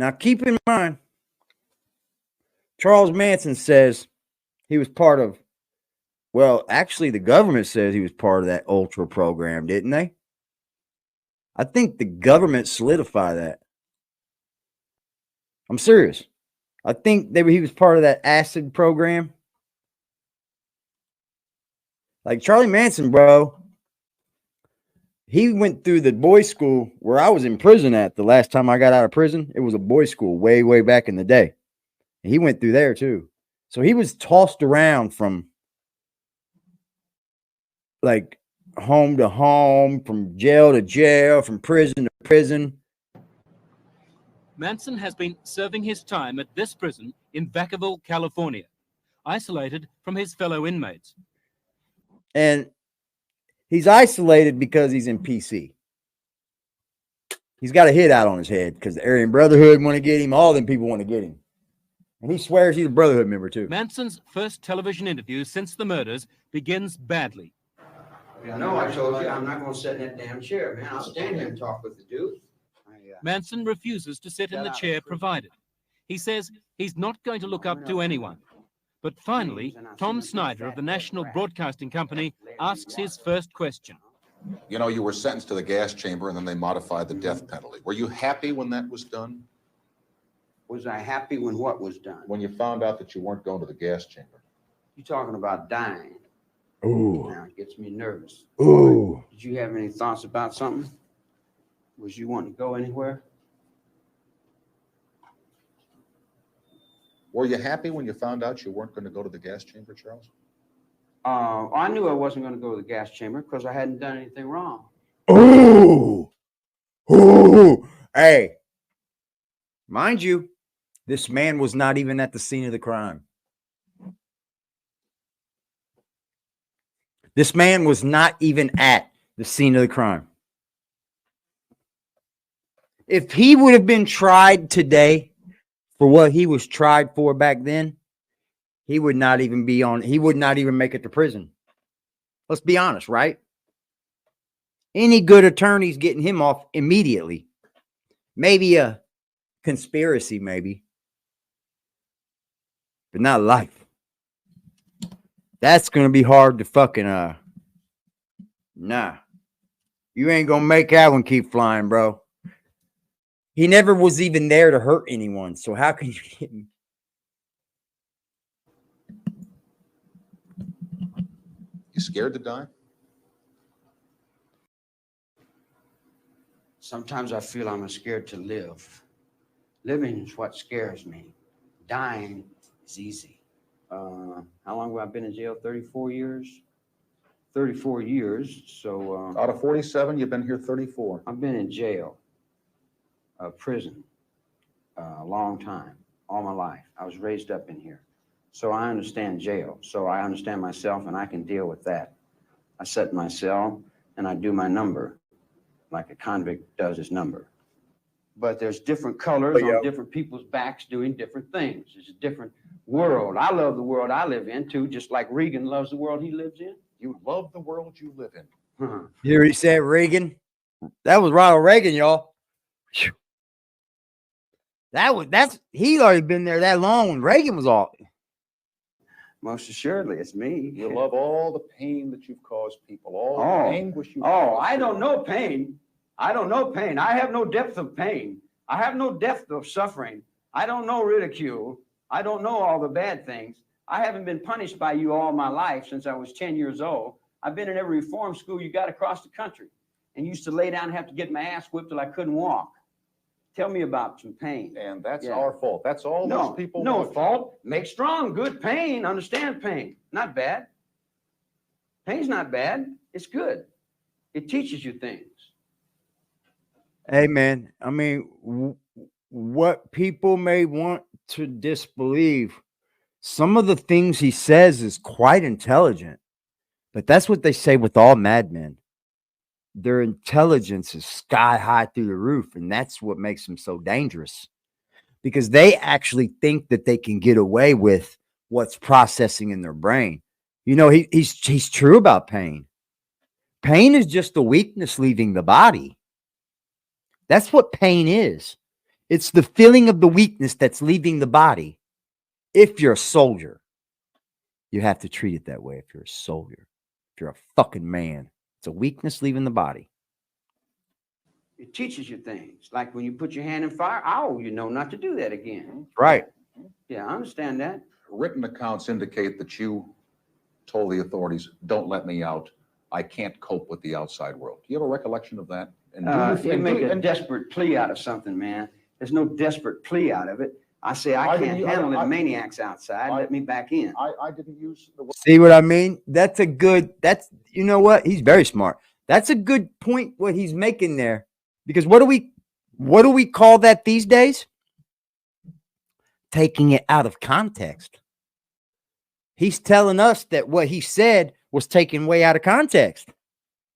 Now, keep in mind, Charles Manson says he was part of, well, actually, the government says he was part of that Ultra program, didn't they? I think the government solidified that. I'm serious. I think he was part of that acid program. Like Charlie Manson, bro, he went through the boys' school where I was in prison at the last time I got out of prison. It was a boys' school way, way back in the day. And he went through there too. So he was tossed around from like home to home, from jail to jail, from prison to prison. Manson has been serving his time at this prison in Vacaville, California, isolated from his fellow inmates. And he's isolated because he's in PC. He's got a hit out on his head because the Aryan Brotherhood want to get him. All them people want to get him. And he swears he's a Brotherhood member too. Manson's first television interview since the murders begins badly. No, I told you I'm not going to sit in that damn chair, man. I'll stand here and talk with the dude. Manson refuses to sit in the chair provided. He says he's not going to look up to anyone. But finally, Tom Snyder of the National Broadcasting Company asks his first question. You know, you were sentenced to the gas chamber and then they modified the death penalty. Were you happy when that was done? Was I happy when what was done? When you found out that you weren't going to the gas chamber. You talking about dying? Ooh. Now it gets me nervous. Ooh. Did you have any thoughts about something? Was you wanting to go anywhere? Were you happy when you found out you weren't going to go to the gas chamber, Charles? I knew I wasn't going to go to the gas chamber because I hadn't done anything wrong. Ooh. Ooh. Hey. Mind you, this man was not even at the scene of the crime. This man was not even at the scene of the crime. If he would have been tried today for what he was tried for back then, he would not even be on, he would not even make it to prison. Let's be honest, right? Any good attorney's getting him off immediately. Maybe a conspiracy, maybe. But not life. That's going to be hard to fucking, nah. You ain't going to make that one keep flying, bro. He never was even there to hurt anyone. So how can you get him? You scared to die? Sometimes I feel I'm scared to live. Living is what scares me. Dying is easy. How long have I been in jail? 34 years? 34 years. So out of 47, you've been here 34. I've been in jail, prison, a long time, all my life. I was raised up in here. So I understand jail. So I understand myself and I can deal with that. I sit in my cell and I do my number like a convict does his number. But there's different colors on different people's backs doing different things. It's a different world. I love the world I live in too, just like Reagan loves the world he lives in. You love the world you live in. You hear he said Reagan? That was Ronald Reagan, y'all. He'd already been there that long when Reagan was off. Most assuredly, it's me. You love all the pain that you've caused people, all the anguish you've caused. I don't know pain. I don't know pain. I have no depth of pain. I have no depth of suffering. I don't know ridicule. I don't know all the bad things. I haven't been punished by you all my life since I was 10 years old. I've been in every reform school you got across the country and used to lay down and have to get my ass whipped till I couldn't walk. Tell me about some pain. And that's our fault. That's all those people No want. fault. Make strong, good pain. Understand pain. Not bad. Pain's not bad. It's good. It teaches you things. Hey, man. I mean, what people may want to disbelieve, some of the things he says is quite intelligent. But that's what they say with all madmen. Their intelligence is sky high through the roof, and that's what makes them so dangerous, because they actually think that they can get away with what's processing in their brain. You know, he's true about pain. Pain is just the weakness leaving the body. That's what pain is. It's the feeling of the weakness that's leaving the body. If you're a soldier, you have to treat it that way. If you're a soldier, if you're a fucking man, it's a weakness leaving the body. It teaches you things. Like when you put your hand in fire, you know not to do that again. Right. Yeah, I understand that. Written accounts indicate that you told the authorities, don't let me out. I can't cope with the outside world. Do you have a recollection of that? And You make a desperate plea out of something, man. There's no desperate plea out of it. I say, I can't handle the maniacs outside. Let me back in. I didn't use the word. See what I mean? You know what? He's very smart. That's a good point what he's making there. Because what do we call that these days? Taking it out of context. He's telling us that what he said was taken way out of context.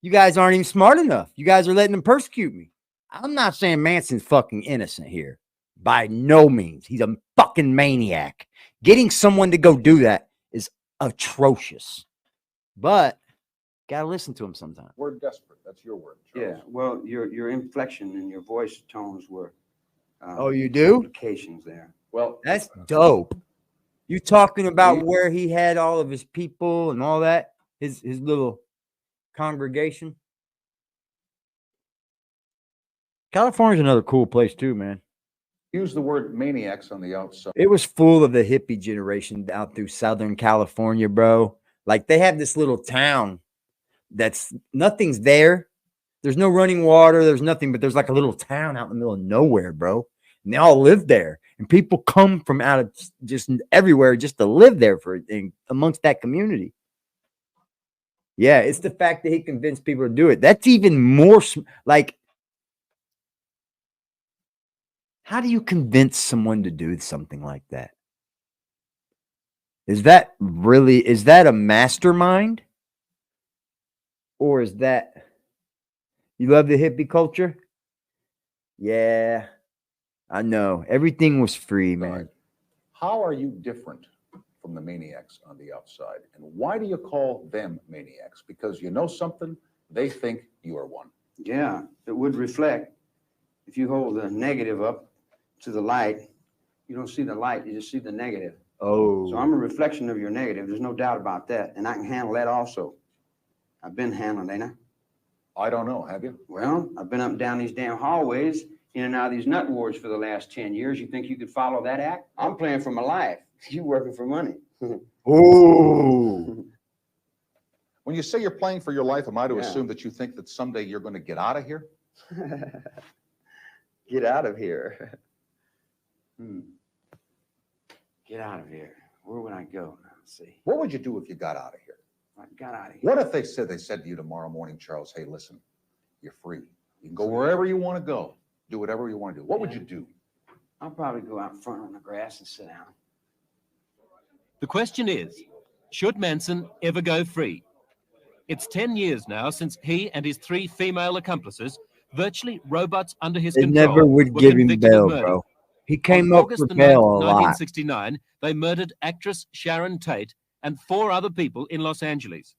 You guys aren't even smart enough. You guys are letting them persecute me. I'm not saying Manson's fucking innocent here. By no means. He's a fucking maniac. Getting someone to go do that is atrocious. But gotta listen to him sometimes. Word desperate. That's your word, Charles. Yeah, well, your inflection and your voice tones were Oh, you do? complications there. Well, That's dope. You talking about where he had all of his people and all that? His little congregation? California's another cool place too, man. use the word maniacs on the outside. It was full of the hippie generation out through Southern California, bro. Like they have this little town that's nothing's there. There's no running water. There's nothing, but there's like a little town out in the middle of nowhere, bro. And they all live there. And people come from out of just everywhere just to live there amongst that community. Yeah, it's the fact that he convinced people to do it. That's even more like, how do you convince someone to do something like that? Is that a mastermind? Or is that, you love the hippie culture? Yeah, I know. Everything was free, man. Right. How are you different from the maniacs on the outside? And why do you call them maniacs? Because you know something, they think you are one. Yeah, it would reflect. If you hold the negative up to the light, you don't see the light, you just see the negative. Oh. So I'm a reflection of your negative. There's no doubt about that. And I can handle that also. I've been handling, ain't I? I don't know, have you? Well, I've been up and down these damn hallways, in and out of these nut wards for the last 10 years. You think you could follow that act? I'm playing for my life. You working for money. Oh. When you say you're playing for your life, am I to Yeah. assume that you think that someday you're going to get out of here? Get out of here. Get out of here. Where would I go now? Let's see. What would you do if you got out of here? I got out of here. What if they said to you tomorrow morning, Charles, hey, listen, you're free. You can go wherever you want to go. Do whatever you want to do. What would you do? I'll probably go out front on the grass and sit down. The question is, should Manson ever go free? It's 10 years now since he and his 3 female accomplices, virtually robots under his They control, never would were give him convicted of bail, murder. bro. He came On up August for the bail 9th, a lot. 1969, they murdered actress Sharon Tate and 4 other people in Los Angeles.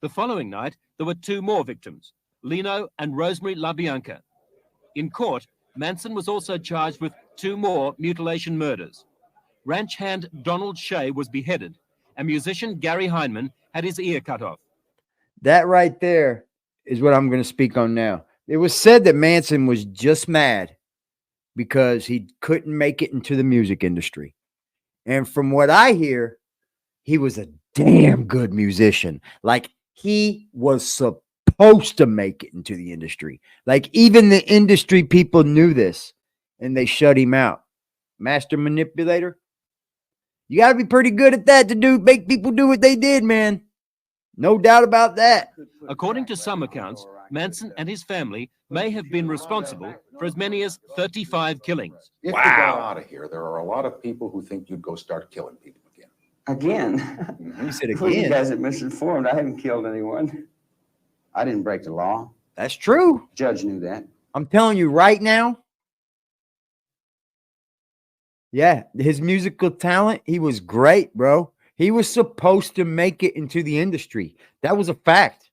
The following night, there were 2 more victims, Lino and Rosemary LaBianca. In court, Manson was also charged with 2 more mutilation murders. Ranch hand Donald Shea was beheaded, and musician Gary Heineman had his ear cut off. That right there is what I'm going to speak on now. It was said that Manson was just mad because he couldn't make it into the music industry. And from what I hear, he was a damn good musician. Like, he was supposed to make it into the industry. Like, even the industry people knew this, and they shut him out. Master manipulator. You got to be pretty good at that to make people do what they did, man. No doubt about that. According to some accounts, Manson and his family may have been responsible for as many as 35 killings. If you got out of here, there are a lot of people who think you'd go start killing people again. Again? You said Well, you again. guys are misinformed. I haven't killed anyone. I didn't break the law. That's true. Judge knew that. I'm telling you right now. Yeah, his musical talent, he was great, bro. He was supposed to make it into the industry. That was a fact.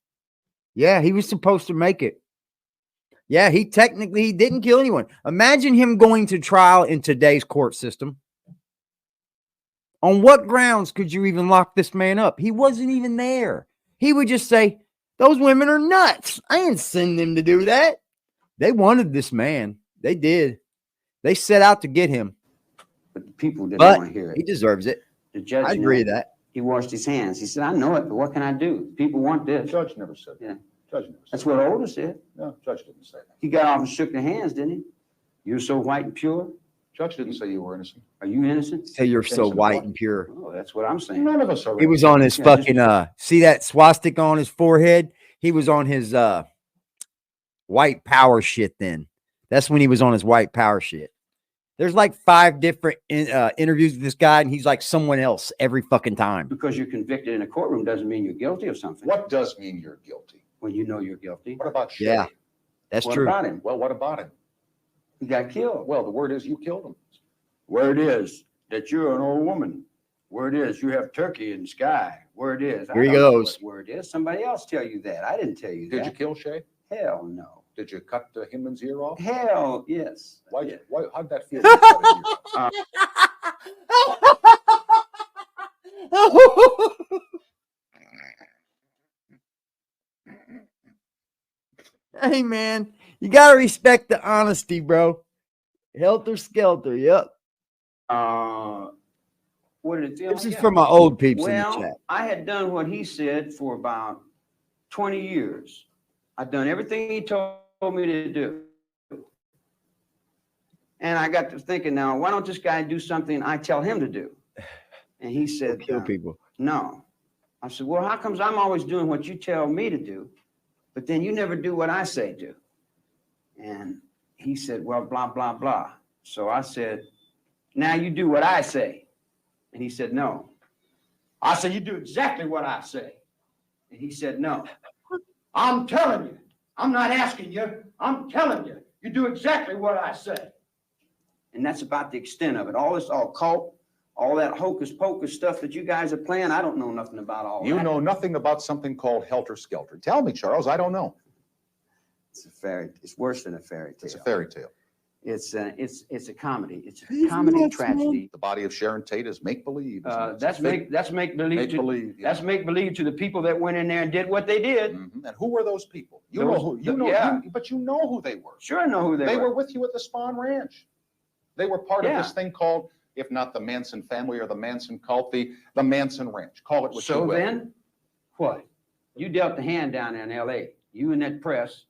Yeah, he was supposed to make it. Yeah, he didn't kill anyone. Imagine him going to trial in today's court system. On what grounds could you even lock this man up? He wasn't even there. He would just say, those women are nuts. I didn't send them to do that. They wanted this man. They did. They set out to get him. But the people didn't But want to hear he it. deserves it. The judge, I agree with that. he washed his hands. He said, I know it, but what can I do? People want The this. judge never said that. Yeah. Judge never said That's that. what Older said. No, judge didn't say that. He got off and shook their hands, didn't he? You're so white and pure. Judge didn't say you were innocent. Are you innocent? Say you're so Innocent white what? and pure. Oh, that's what I'm saying. None of us are He was innocent. on his Yeah, fucking see that swastika on his forehead? He was on his white power shit then. That's when he was on his white power shit. There's like 5 different interviews with this guy, and he's like someone else every fucking time. Because you're convicted in a courtroom doesn't mean you're guilty of something. What does mean you're guilty? When you know you're guilty. What about Shay? Yeah, that's What true. about him? Well, what about him? He got killed. Well, the word is you killed him. Word is that you're an old woman. Word is you have turkey in the sky. Word is. I Here he don't know goes. what word is. Somebody else tell you that. I didn't tell you Did that. you kill Shay? Hell no. Did you cut Hinman's ear off? Hell yes. Why? Yeah. How'd that feel? when you cut his ear off? Hey man, you gotta respect the honesty, bro. Helter skelter. Yep. What did it feel This like? is for my old peeps in the Well, chat. I had done what he said for about 20 years. I'd done everything he told me to do. And I got to thinking, now, why don't this guy do something I tell him to do? And he said, Kill people. no. I said, well, how comes I'm always doing what you tell me to do, but then you never do what I say do? And he said, well, blah, blah, blah. So I said, now you do what I say. And he said, no. I said, you do exactly what I say. And he said, no. I'm telling you. I'm not asking you. I'm telling you. You do exactly what I say. And that's about the extent of it. All this occult, all that hocus pocus stuff that you guys are playing, I don't know nothing about all You that. know nothing about something called helter skelter. Tell me, Charles. I don't know. It's a fairy. It's worse than a fairy tale. It's a fairy tale. It's a comedy. It's a comedy tragedy. The body of Sharon Tate is make believe. That's make believe. Make believe. That's make believe to the people that went in there and did what they did. Mhm. And who were those people? You Those- know who. You know. yeah. But you know who they were. Sure, I know who They they were were. with you at the Spawn Ranch. They were part Yeah. of this thing called, if not the Manson family or the Manson cult, the Manson Ranch. Call it what you So will. then, what? You dealt the hand down there in L.A. You and that press,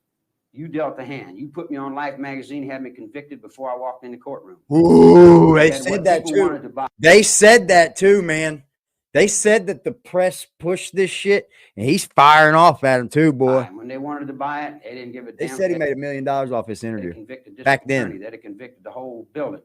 you dealt the hand. You put me on Life magazine, had me convicted before I walked in the courtroom. Ooh, they And said what that people too. wanted to buy- They said that too, man. They said that the press pushed this shit, and he's firing off at him too, boy. When they wanted to buy it, they didn't give a damn. They said he made $1 million off this They interview. convicted this back then. attorney. They'd have convicted the whole building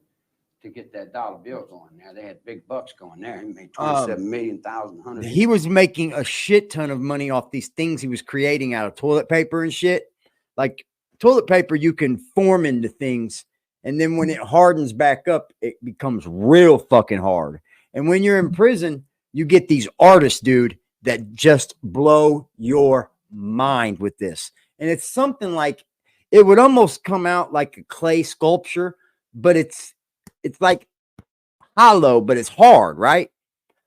to get that dollar bill going there. They had big bucks going there. He made 27 million thousand hundred. He was making a shit ton of money off these things he was creating out of toilet paper and shit. Like toilet paper, you can form into things, and then when it hardens back up, it becomes real fucking hard. And when you're in prison, you get these artists, dude, that just blow your mind with this. And it's something like it would almost come out like a clay sculpture, but it's like hollow, but it's hard, right?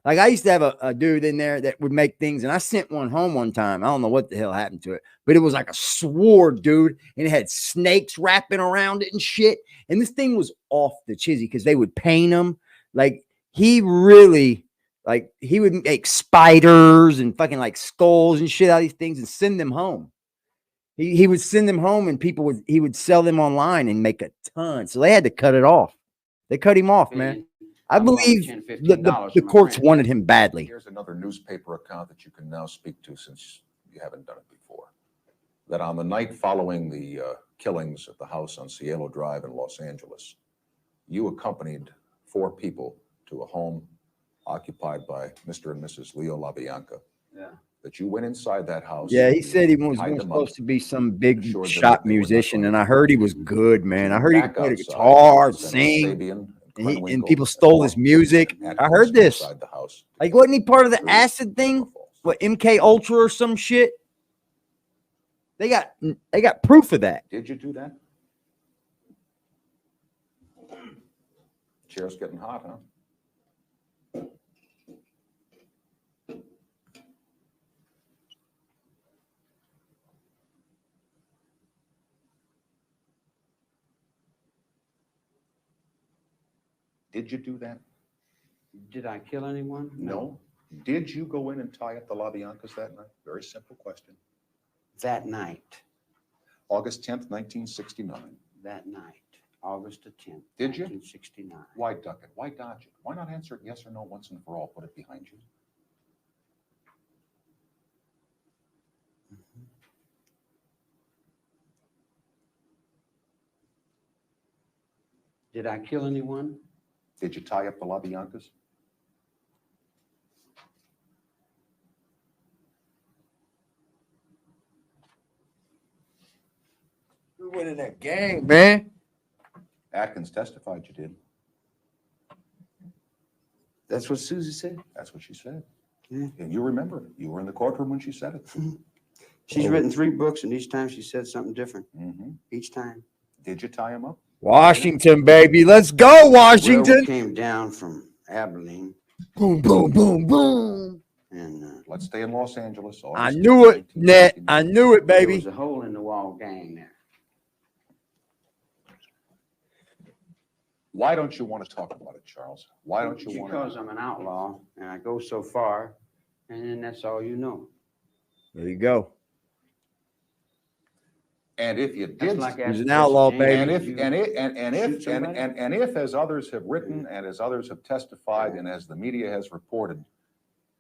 Like I used to have a dude in there that would make things, and I sent one home one time. I don't know what the hell happened to it, but it was like a sword, dude, and it had snakes wrapping around it and shit. And this thing was off the chizzy because they would paint them. Like he really, like he would make spiders and fucking like skulls and shit out of these things and send them home. He would send them home, and he would sell them online and make a ton. So they had to cut it off. They cut him off, man. I believe the courts wanted him badly. Here's another newspaper account that you can now speak to since you haven't done it before. That on the night following the killings at the house on Cielo Drive in Los Angeles, you accompanied 4 people to a home occupied by Mr. and Mrs. Leo LaBianca. Yeah. That you went inside that house. Yeah, he said he was tied them up, supposed to be some big assured them shot that they were not musician, going and to I heard he was good, man. I heard he could back play the outside, guitar, sent sing, Sabian and people stole his music. I heard this. inside the house. Like, wasn't he part of the Through acid thing? waterfalls. What, MK Ultra or some shit? They got proof of that. Did you do that? Chair's getting hot, huh? Did you do that? Did I kill anyone? No. Did you go in and tie up the LaBiancas that night? Very simple question. That night. August 10th, 1969. That night. August the 10th. Did you? 1969. Why duck it? Why dodge it? Why not answer it yes or no once and for all? Put it behind you. Did I kill anyone? Did you tie up the LaBiancas? We went in that gang, man. Atkins testified you did. That's what Susie said. That's what she said. Yeah. And you remember it. You were in the courtroom when she said it. She's written 3 books, and each time she said something different. Mm-hmm. Each time. Did you tie him up? Washington, baby. Let's go, Well, Washington. we came down from Abilene, Boom, boom, boom, boom. and Let's stay in Los Angeles. I August knew it, 10th, Ned. I 1969. knew it, there baby. was a hole in the wall gang there. Why don't you want to talk about it, Charles? Why don't you want Because to? I'm an outlaw, and I go so far, and then that's all you know. There you go. And if you That's did, like He's asking an outlaw, James, baby. and if you and it and shoot if somebody? and if, as others have written and as others have testified and as the media has reported,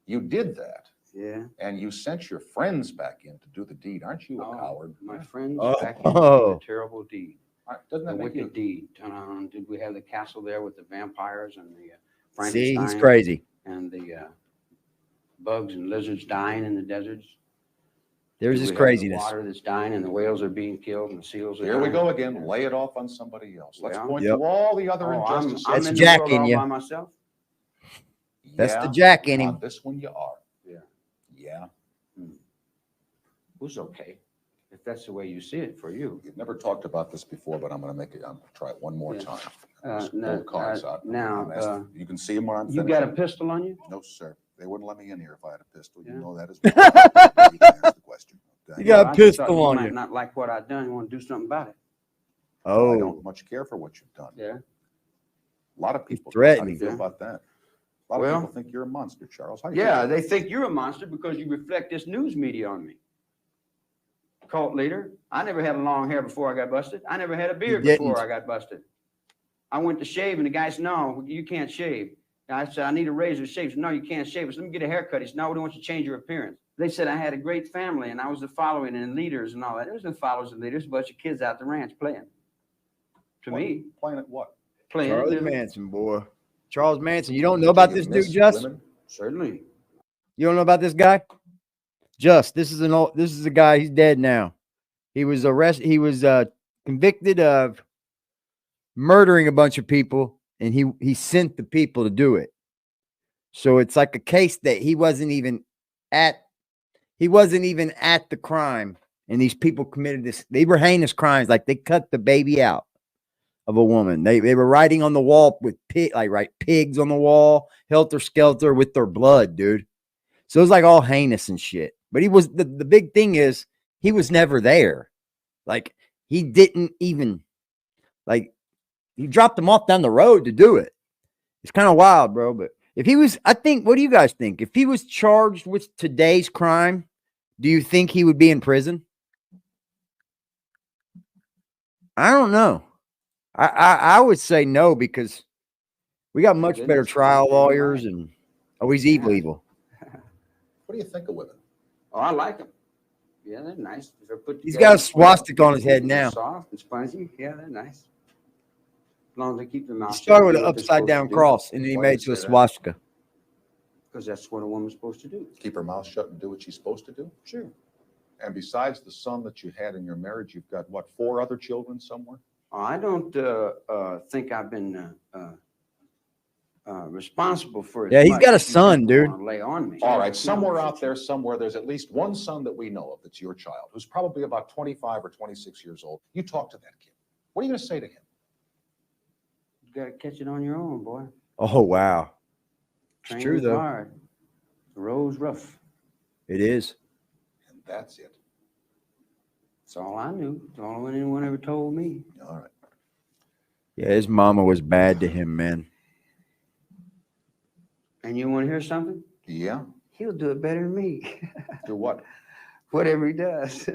you did that, Yeah. and you sent your friends back in to do the deed. Aren't you a Oh, coward? my friends Oh. back in a terrible deed. Doesn't A that make you? wicked deed. Did we have the castle there with the vampires and the See, Frankenstein he's crazy. and the bugs and lizards dying in the deserts? There's Do his we have the craziness. water that's dying and the whales are being killed and the seals are Here we dying? go again. Lay it off on somebody else. Let's Well, point Yep. to all the other Oh, injustices. That's I'm in Jack the world in all you. by myself. That's the Yeah, Jack in him. on this one you are. Yeah. Yeah. Who's okay? If that's the way you see it for you. You've never talked about this before, but I'm going to make it. I'm going to try it one more Yeah. time. Uh, Pull the cards out. now, I'm asking- you can see them when I'm You finished. got a pistol on you? No, sir. They wouldn't let me in here if I had a pistol. You Yeah. know that as well. You can ask the question. You got a I just thought pistol you on might you. not like what I've done. You want to do something about it. I Oh, don't much care for what you've done. Yeah. A lot of people. How do threatening. you feel Yeah. about that? A lot Well, of people think you're a monster, Charles. How do you Yeah, feel? they think you're a monster because you reflect this news media on me. Cult leader. I never had long hair before I got busted. I never had a beard didn't. before I got busted. I went to shave and the guy said, no, you can't shave. And I said, I need a razor to shave. He said, no, you can't shave. I said, let me get a haircut. He said, no, we don't want you to change your appearance. They said I had a great family and I was the following and leaders and all that. There was no followers and leaders, a bunch of kids out the ranch playing. To me, Playing at what? playing. Charles living. Manson, boy. Charles Manson. You don't know about this You dude, miss Just? women? Certainly. You don't know about this guy? Just, this is a guy, he's dead now. He was arrested, he was convicted of murdering a bunch of people, and he sent the people to do it. So it's like a case that he wasn't even at the crime, and these people committed this. They were heinous crimes, like they cut the baby out of a woman. They were writing on the wall with pigs on the wall, helter skelter with their blood, dude. So it was like all heinous and shit. But he was the big thing is he was never there. Like he didn't even he dropped them off down the road to do it. It's kind of wild, bro. But if he was, I think, what do you guys think? If he was charged with today's crime, do you think he would be in prison? I don't know. I would say no, because we got much better trial lawyers, and he's evil. What do you think of women? Oh, I like them. Yeah, they're nice. They're put He's together. got a swastika on his head They're now. Soft and spongy. Yeah, they're nice. As long as they keep their mouth He shut. started with an upside down cross, and then he Why do you made it to a say that? swastika. Because that's what a woman's supposed to do. Keep her mouth shut and do what she's supposed to do? Sure. And besides the son that you had in your marriage, you've got, what, 4 other children somewhere? I don't think I've been responsible for. Yeah, he's got a son, dude. Lay on me. All right, somewhere out there, somewhere, there's at least one son that we know of that's your child, who's probably about 25 or 26 years old. You talk to that kid. What are you going to say to him? You got to catch it on your own, boy. Oh, wow. Train It's true, is though. hard. The road's rough. It is. And that's it. That's all I knew. That's all anyone ever told me. All right. Yeah, his mama was bad to him, man. And you want to hear something? Yeah. He'll do it better than me. Do what? Whatever he does.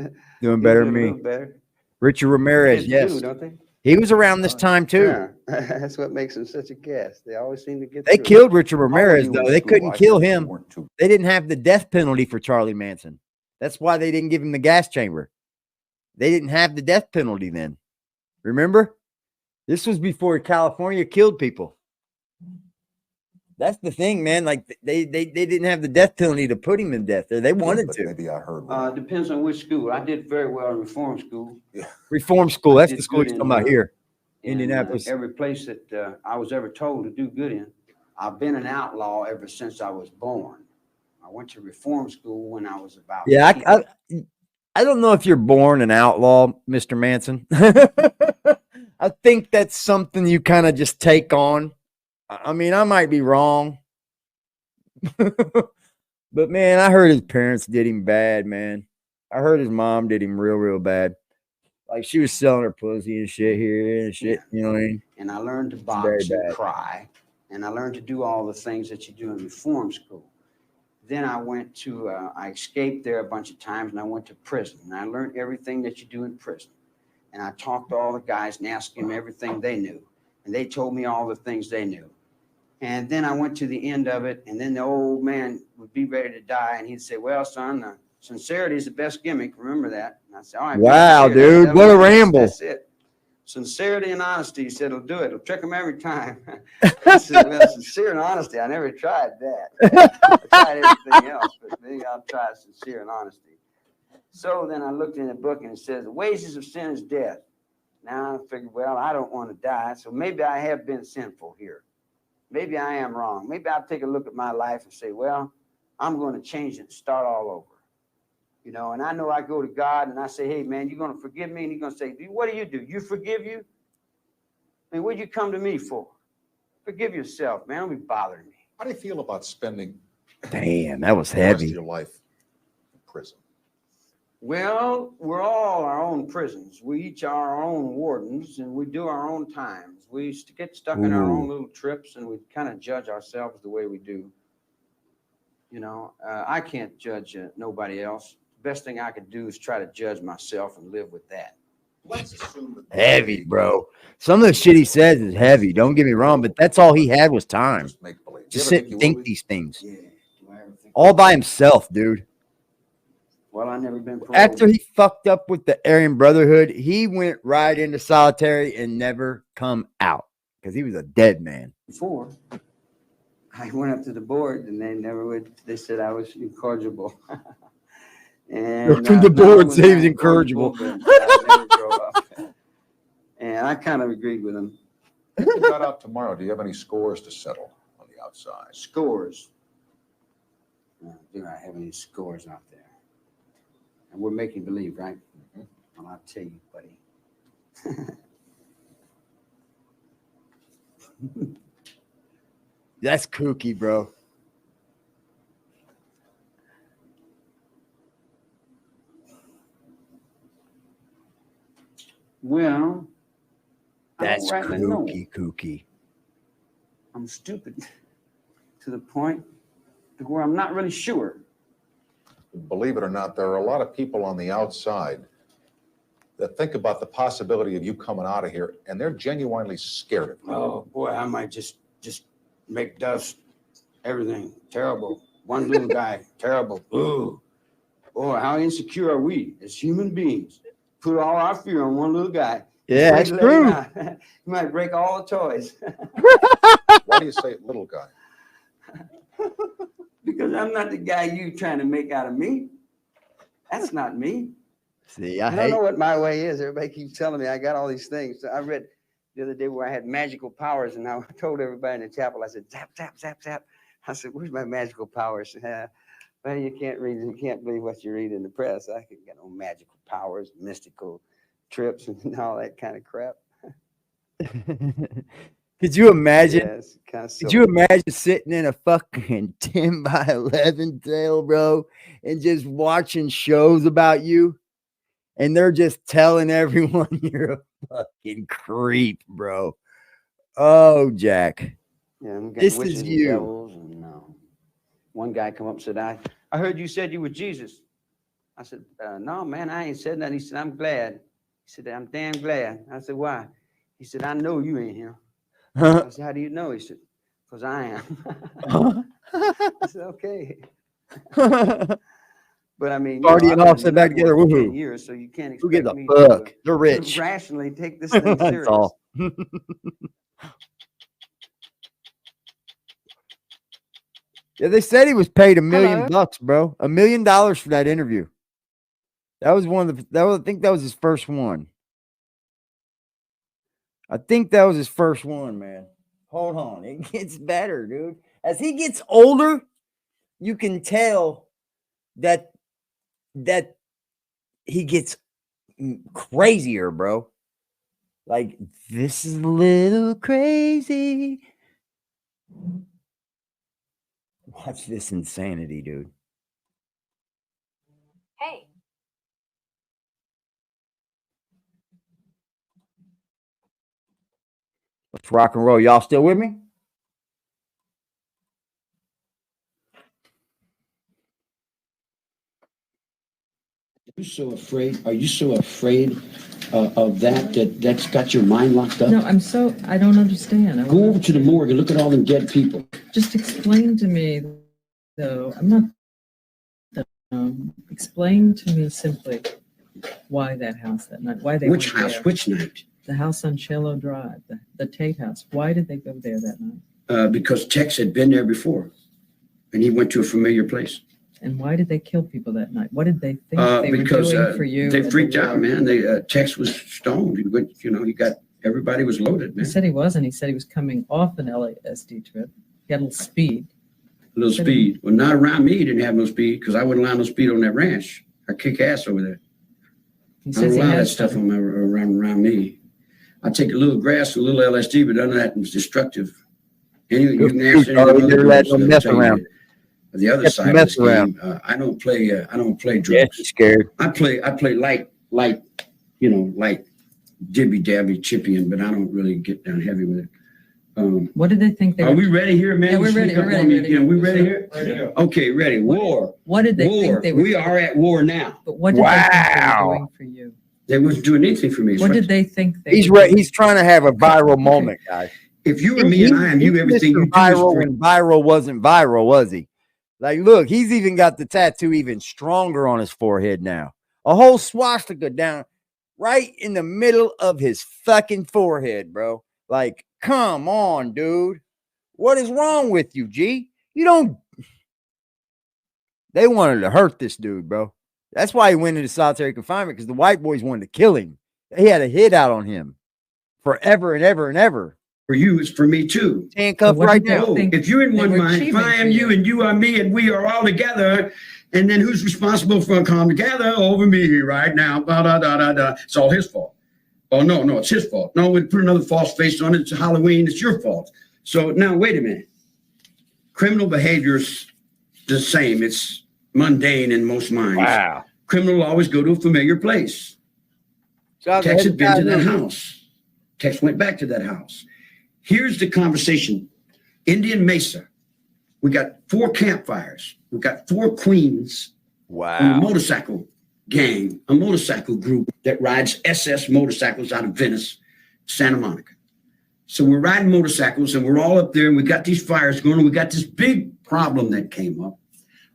Doing better than He'll do it a me. little better. Richard Ramirez, Kids yes. do, don't they? He was around this time, too. Yeah. That's what makes him such a gas. They always seem to get They through. killed Richard How old were Ramirez, you though. in They school? couldn't I kill guess you him. weren't too- They didn't have the death penalty for Charlie Manson. That's why they didn't give him the gas chamber. They didn't have the death penalty then. Remember? This was before California killed people. That's the thing, man. Like they didn't have the death penalty to put him in death. They wanted But to. maybe I heard wrong. Depends on which school. I did very well in reform school. Reform school. That's did the school good he's in, talking about here. And, Indianapolis. every place that I was ever told to do good in. I've been an outlaw ever since I was born. I went to reform school when I was about. Yeah, 8. I don't know if you're born an outlaw, Mr. Manson. I think that's something you kind of just take on. I mean, I might be wrong. But man, I heard his parents did him bad, man. I heard his mom did him real, real bad. Like she was selling her pussy and shit here and shit. You know what I mean? And I learned to very box and bad. cry. And I learned to do all the things that you do in reform school. Then I went to, I escaped there a bunch of times and I went to prison. And I learned everything that you do in prison. And I talked to all the guys and asked them everything they knew. And they told me all the things they knew. And then I went to the end of it. And then the old man would be ready to die. And he'd say, well, son, sincerity is the best gimmick. Remember that. And I said, all right. Wow, dude. What a ramble. That's it. Sincerity and honesty, he said, it'll do it. It'll trick them every time. I said, well, sincere and honesty, I never tried that. I tried everything else, but maybe I'll try sincere and honesty. So then I looked in the book and it says, the wages of sin is death. Now I figured, well, I don't want to die, so maybe I have been sinful here. Maybe I am wrong. Maybe I'll take a look at my life and say, well, I'm going to change it and start all over. You know, and I know I go to God and I say, hey, man, you're going to forgive me? And he's going to say, what do? You forgive you? I mean, what'd you come to me for? Forgive yourself, man. Don't be bothering me. How do you feel about spending Damn, that was the rest of heavy. your life in prison? Well, we're all our own prisons. We each are our own wardens and we do our own times. We get stuck in our own little trips and we kind of judge ourselves the way we do. You know, I can't judge nobody else. Best thing I could do is try to judge myself and live with that. Let's assume that Heavy, bro. Some of the shit he says is heavy. Don't get me wrong, but that's all he had was time just make believe. to You ever sit you and think will be? these things. Yeah. Do I ever think All by himself, dude. Well, I've never been paroled. After he fucked up with the Aryan Brotherhood, he went right into solitary and never come out because he was a dead man. Before, I went up to the board and they never would. They said I was incorrigible. And The no, board I was said he was not incorrigible. but I never grow up. And I kind of agreed with him. If you got out tomorrow, do you have any scores to settle on the outside? Scores. Do I have any scores out there? And we're making believe, right? Mhm. Well, I'll tell you, buddy. That's kooky, bro. Well, That's I don't rightly know. kooky. I'm stupid to the point to where I'm not really sure. Believe it or not, there are a lot of people on the outside that think about the possibility of you coming out of here, and they're genuinely scared of you. Oh boy, I might just make dust. Everything terrible. One little guy, terrible. Ooh, boy, how insecure are we as human beings? Put all our fear on one little guy. Yeah, that's true. You might break all the toys. Why do you say little guy? Because I'm not the guy you trying to make out of me. That's not me. See, I I don't hate. know what my way is. Everybody keeps telling me I got all these things. So I read the other day where I had magical powers, and I told everybody in the chapel, I said, zap, zap, zap, zap. I said, where's my magical powers? Well, you can't read, you can't believe what you read in the press. I can get no magical powers, mystical trips, and all that kind of crap. Could you imagine? Yeah, it's kind of Could you imagine sitting in a fucking 10 by 11 cell, bro, and just watching shows about you? And they're just telling everyone you're a fucking creep, bro. Oh, Jack. Yeah, This is you. And, one guy come up and said, I heard you said you were Jesus. I said, no, man, I ain't said that. He said, I'm glad. He said, I'm damn glad. I said, why? He said, I know you ain't him. I said, how do you know? He said, because I am. I said, okay. But I mean, Party and all sit back together. Woohoo. 10 years, so you can't Who expect gives a me fuck? to They're rich. rationally take this thing serious. That's all. Yeah, they said he was paid $1 million, bro. $1 million for that interview. That was one of the. I think that was his first one. I think that was his first one, man. Hold on, it gets better, dude. As he gets older, you can tell that he gets crazier, bro. Like, this is a little crazy. Watch this insanity, dude. Hey. Let's rock and roll. Y'all still with me? Are you so afraid of that's got your mind locked up? No, I don't understand. Go over to the morgue and look at all them dead people. Just explain to me, though, I'm not, explain to me simply why that house that night, why they Which went house? there. Which night? The house on Shallow Drive, the Tate house. Why did they go there that night? Because Tex had been there before, and he went to a familiar place. And why did they kill people that night? What did they think they were doing for you? They freaked out, man. Tex was stoned. He went, everybody was loaded, man. He said he wasn't. He said he was coming off an LSD trip. He had a little speed. A little speed. Well, not around me. He didn't have no speed because I wouldn't allow no speed on that ranch. I kick ass over there. He I says don't he allow that has stuff around me. I take a little grass, a little LSD, but none of that was destructive. Anyway, you can ask any of the other let girls, them they'll mess tell you around. that the other Get side of mess this game, I don't play drugs. Yeah, she's scared. I play light, light dibby dabby chipping, but I don't really get down heavy with it. What did they think they Are were? we ready here, man? Yeah, we're ready. We're ready. We ready here? Okay, ready. War. What did they think they were? We are at war now. But what did they think they Wow. were doing for you? They wasn't doing anything for me. What did they think they He's were right. doing? He's trying to have a viral moment, guys. If you were me and I am you, everything you do is viral free. when viral wasn't viral, was he? Like, look, he's even got the tattoo even stronger on his forehead now. A whole swastika down right in the middle of his fucking forehead, bro. Like, come on, dude. What is wrong with you, G? You don't. They wanted to hurt this dude, bro. That's why he went into solitary confinement, because the white boys wanted to kill him. They had a hit out on him forever and ever and ever. For you, it's for me too. Handcuffed what right did they now. think If you're in they one were mind, achieving if I am for you and you are me and we are all together, and then who's responsible for come together over me right now? Da, da, da, da, da. It's all his fault. Oh, no, it's his fault. No, we put another false face on it. It's Halloween. It's your fault. So now, wait a minute. Criminal behavior's the same. It's mundane in most minds. Wow. Criminal will always go to a familiar place. Tex had been to that house. Tex went back to that house. Here's the conversation. Indian Mesa. We got 4 campfires. We got 4 queens on a Wow. motorcycle gang, a motorcycle group that rides SS motorcycles out of Venice, Santa Monica. So we're riding motorcycles and we're all up there and we got these fires going and we got this big problem that came up.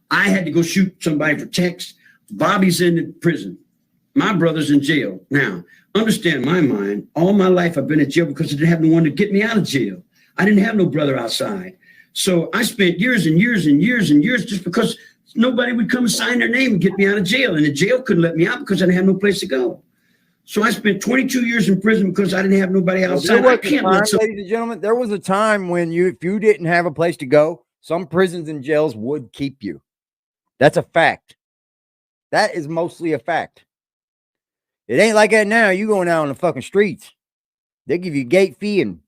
I had to go shoot somebody for Tex. Bobby's in prison. My brother's in jail. Now, understand my mind. All my life I've been in jail because I didn't have no one to get me out of jail. I didn't have no brother outside. So I spent years and years and years and years just because nobody would come and sign their name and get me out of jail. And the jail couldn't let me out because I didn't have no place to go. So I spent 22 years in prison because I didn't have nobody Well, outside. I can't let some ladies and gentlemen, there was a time when if you didn't have a place to go, some prisons and jails would keep you. That's a fact. That is mostly a fact. It ain't like that now. You going out on the fucking streets. They give you a gate fee and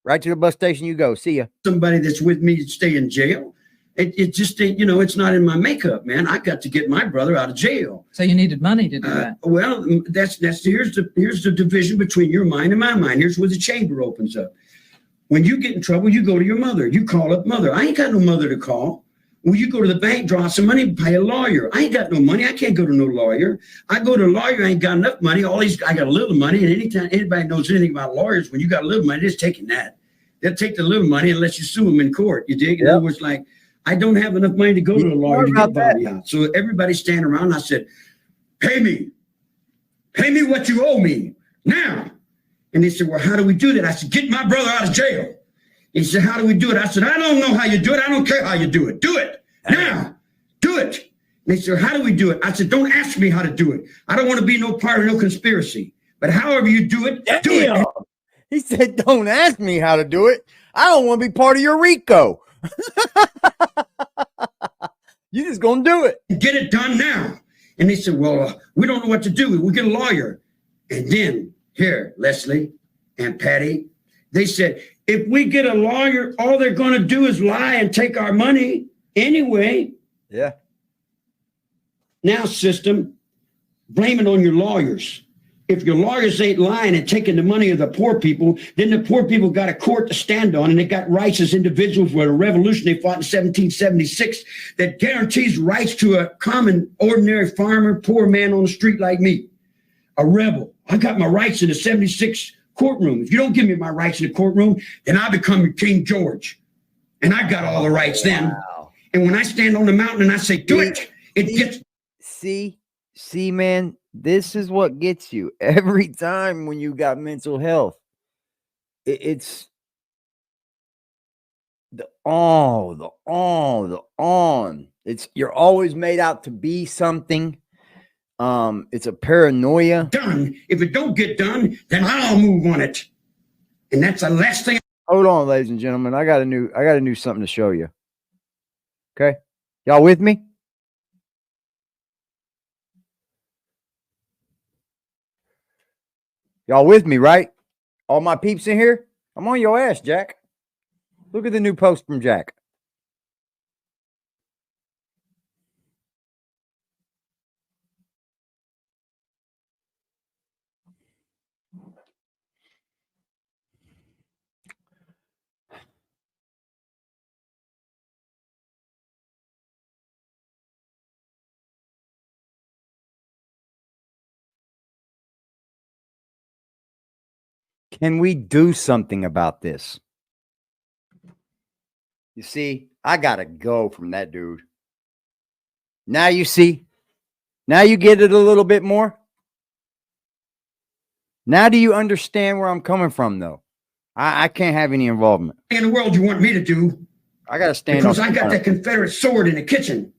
right to the bus station you go. See ya. somebody that's with me stay in jail. It just ain't, it's not in my makeup, man. I got to get my brother out of jail. So you needed money to do that. Well, here's the division between your mind and my mind. Here's where the chamber opens up. When you get in trouble, you go to your mother. You call up mother. I ain't got no mother to call. Well, you go to the bank, draw some money, pay a lawyer. I ain't got no money. I can't go to no lawyer. I go to a lawyer. I ain't got enough money. I got a little money. And anytime anybody knows anything about lawyers, when you got a little money, they're just taking that. They'll take the little money and let you sue them in court. You dig? In other words, like, I don't have enough money to go to a lawyer to get body out. So everybody standing around. And I said, pay me what you owe me now. And they said, well, how do we do that? I said, get my brother out of jail. He said, how do we do it? I said, I don't know how you do it. I don't care how you do it. Do it now. Do it. And they said, how do we do it? I said, don't ask me how to do it. I don't want to be no part of no conspiracy. But however you do it, do it. He said, don't ask me how to do it. I don't want to be part of your RICO. You just gonna do it. Get it done now. And they said, well, we don't know what to do. We'll get a lawyer. And then here, Leslie and Patty, they said, if we get a lawyer, all they're going to do is lie and take our money anyway. Yeah. Now, system, blame it on your lawyers. If your lawyers ain't lying and taking the money of the poor people, then the poor people got a court to stand on, and they got rights as individuals with a revolution they fought in 1776 that guarantees rights to a common, ordinary farmer, poor man on the street like me, a rebel. I got my rights in the 76 courtroom. If you don't give me my rights in the courtroom, then I become King George, and I got all the rights then. Wow. And when I stand on the mountain and I say, do it, it gets. See, man, this is what gets you every time when you got mental health. It's the on. It's you're always made out to be something. It's a paranoia. Done. If it don't get done, then I'll move on it. And that's the last thing. Hold on, ladies and gentlemen. I got a new something to show you. Okay. Y'all with me? Y'all with me, right? All my peeps in here? I'm on your ass, Jack. Look at the new post from Jack. Can we do something about this? You see, I gotta go from that dude. Now you see. Now you get it a little bit more. Now do you understand where I'm coming from, though? I can't have any involvement. In the world you want me to do? I gotta stand because on I got that Confederate sword in the kitchen.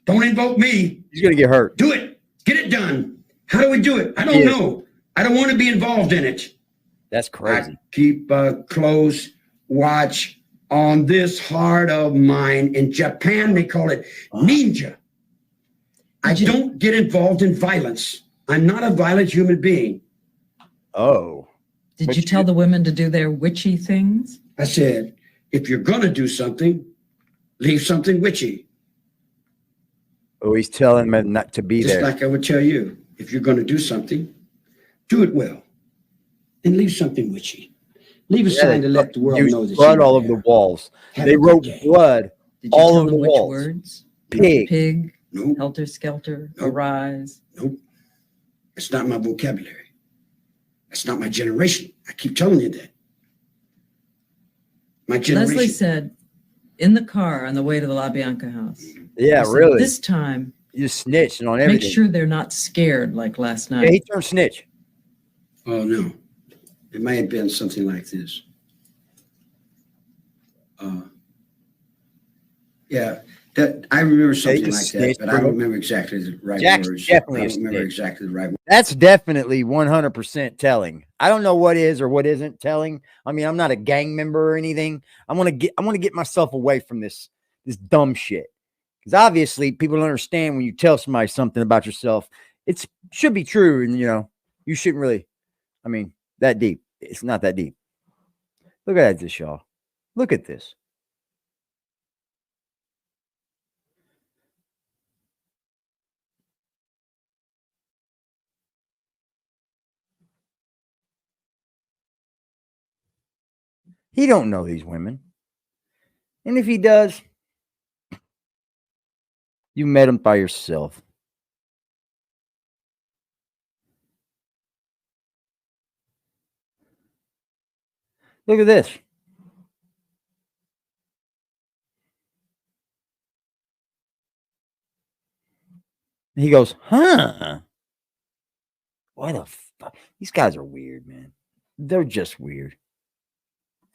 Don't invoke me. He's gonna get hurt. Do it. Get it done. How do we do it? I don't know. I don't want to be involved in it. That's crazy. I keep a close watch on this heart of mine. In Japan, they call it ninja. I don't get involved in violence. I'm not a violent human being. Oh. Did you tell the women to do their witchy things? I said, if you're going to do something, leave something witchy. Oh, he's telling them not to be Just there. like I would tell you, if you're going to do something, do it well. And leave something witchy. Leave a sign to let the world know that blood all over the walls. They wrote blood all over the walls. Words? Pig. Pig. Nope. Helter skelter. Nope. Arise. Nope. It's not my vocabulary. That's not my generation. I keep telling you that. My generation. Leslie said in the car on the way to the La Bianca house. Yeah, really. This time, you snitching on everything. make sure they're not scared like last night. Yeah, he turned snitch. Oh, no. It may have been something like this. Yeah, That I remember something just like that, snitched, but I bro. don't remember exactly the right Jack's words. definitely I a don't remember snitch. exactly the right words. That's definitely 100% telling. I don't know what is or what isn't telling. I mean, I'm not a gang member or anything. I want to get myself away from this dumb shit. Because obviously people don't understand when you tell somebody something about yourself, it should be true. And, you shouldn't really, I mean, that deep. It's not that deep. Look at this, y'all. Look at this. He don't know these women. And if he does, you met him by yourself. Look at this. He goes, huh? What the fuck? These guys are weird, man. They're just weird.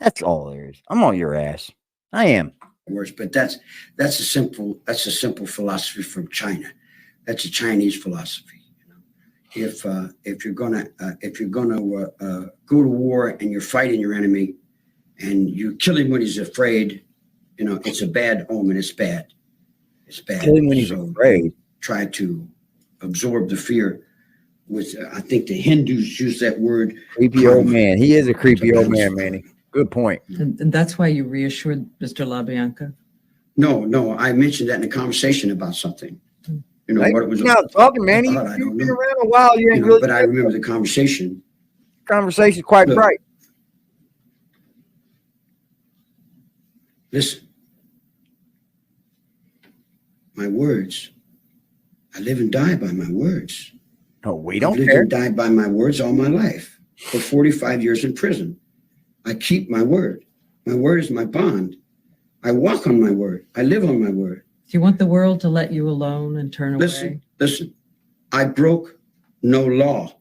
That's all there is. I'm on your ass. I am. Words, but that's a simple philosophy from China. That's a Chinese philosophy. If you're gonna go to war and you're fighting your enemy and you kill him when he's afraid, it's a bad omen. It's bad. It's bad. Kill him when he's afraid. Try to absorb the fear. With I think the Hindus use that word. Creepy old man. He is a creepy old man, Manny. Good point. And that's why you reassured Mr. LaBianca? No. I mentioned that in a conversation about something. What it was not talking, Manny. about, I don't You've been know. around a while. You ain't really. But I remember the conversation. Conversation quite Look. bright. Listen. My words. I live and die by my words. No, we I've don't lived care. and died by my words all my life. For 45 years in prison. I keep my word. My word is my bond. I walk on my word. I live on my word. Do you want the world to let you alone and turn away? Listen. I broke no law.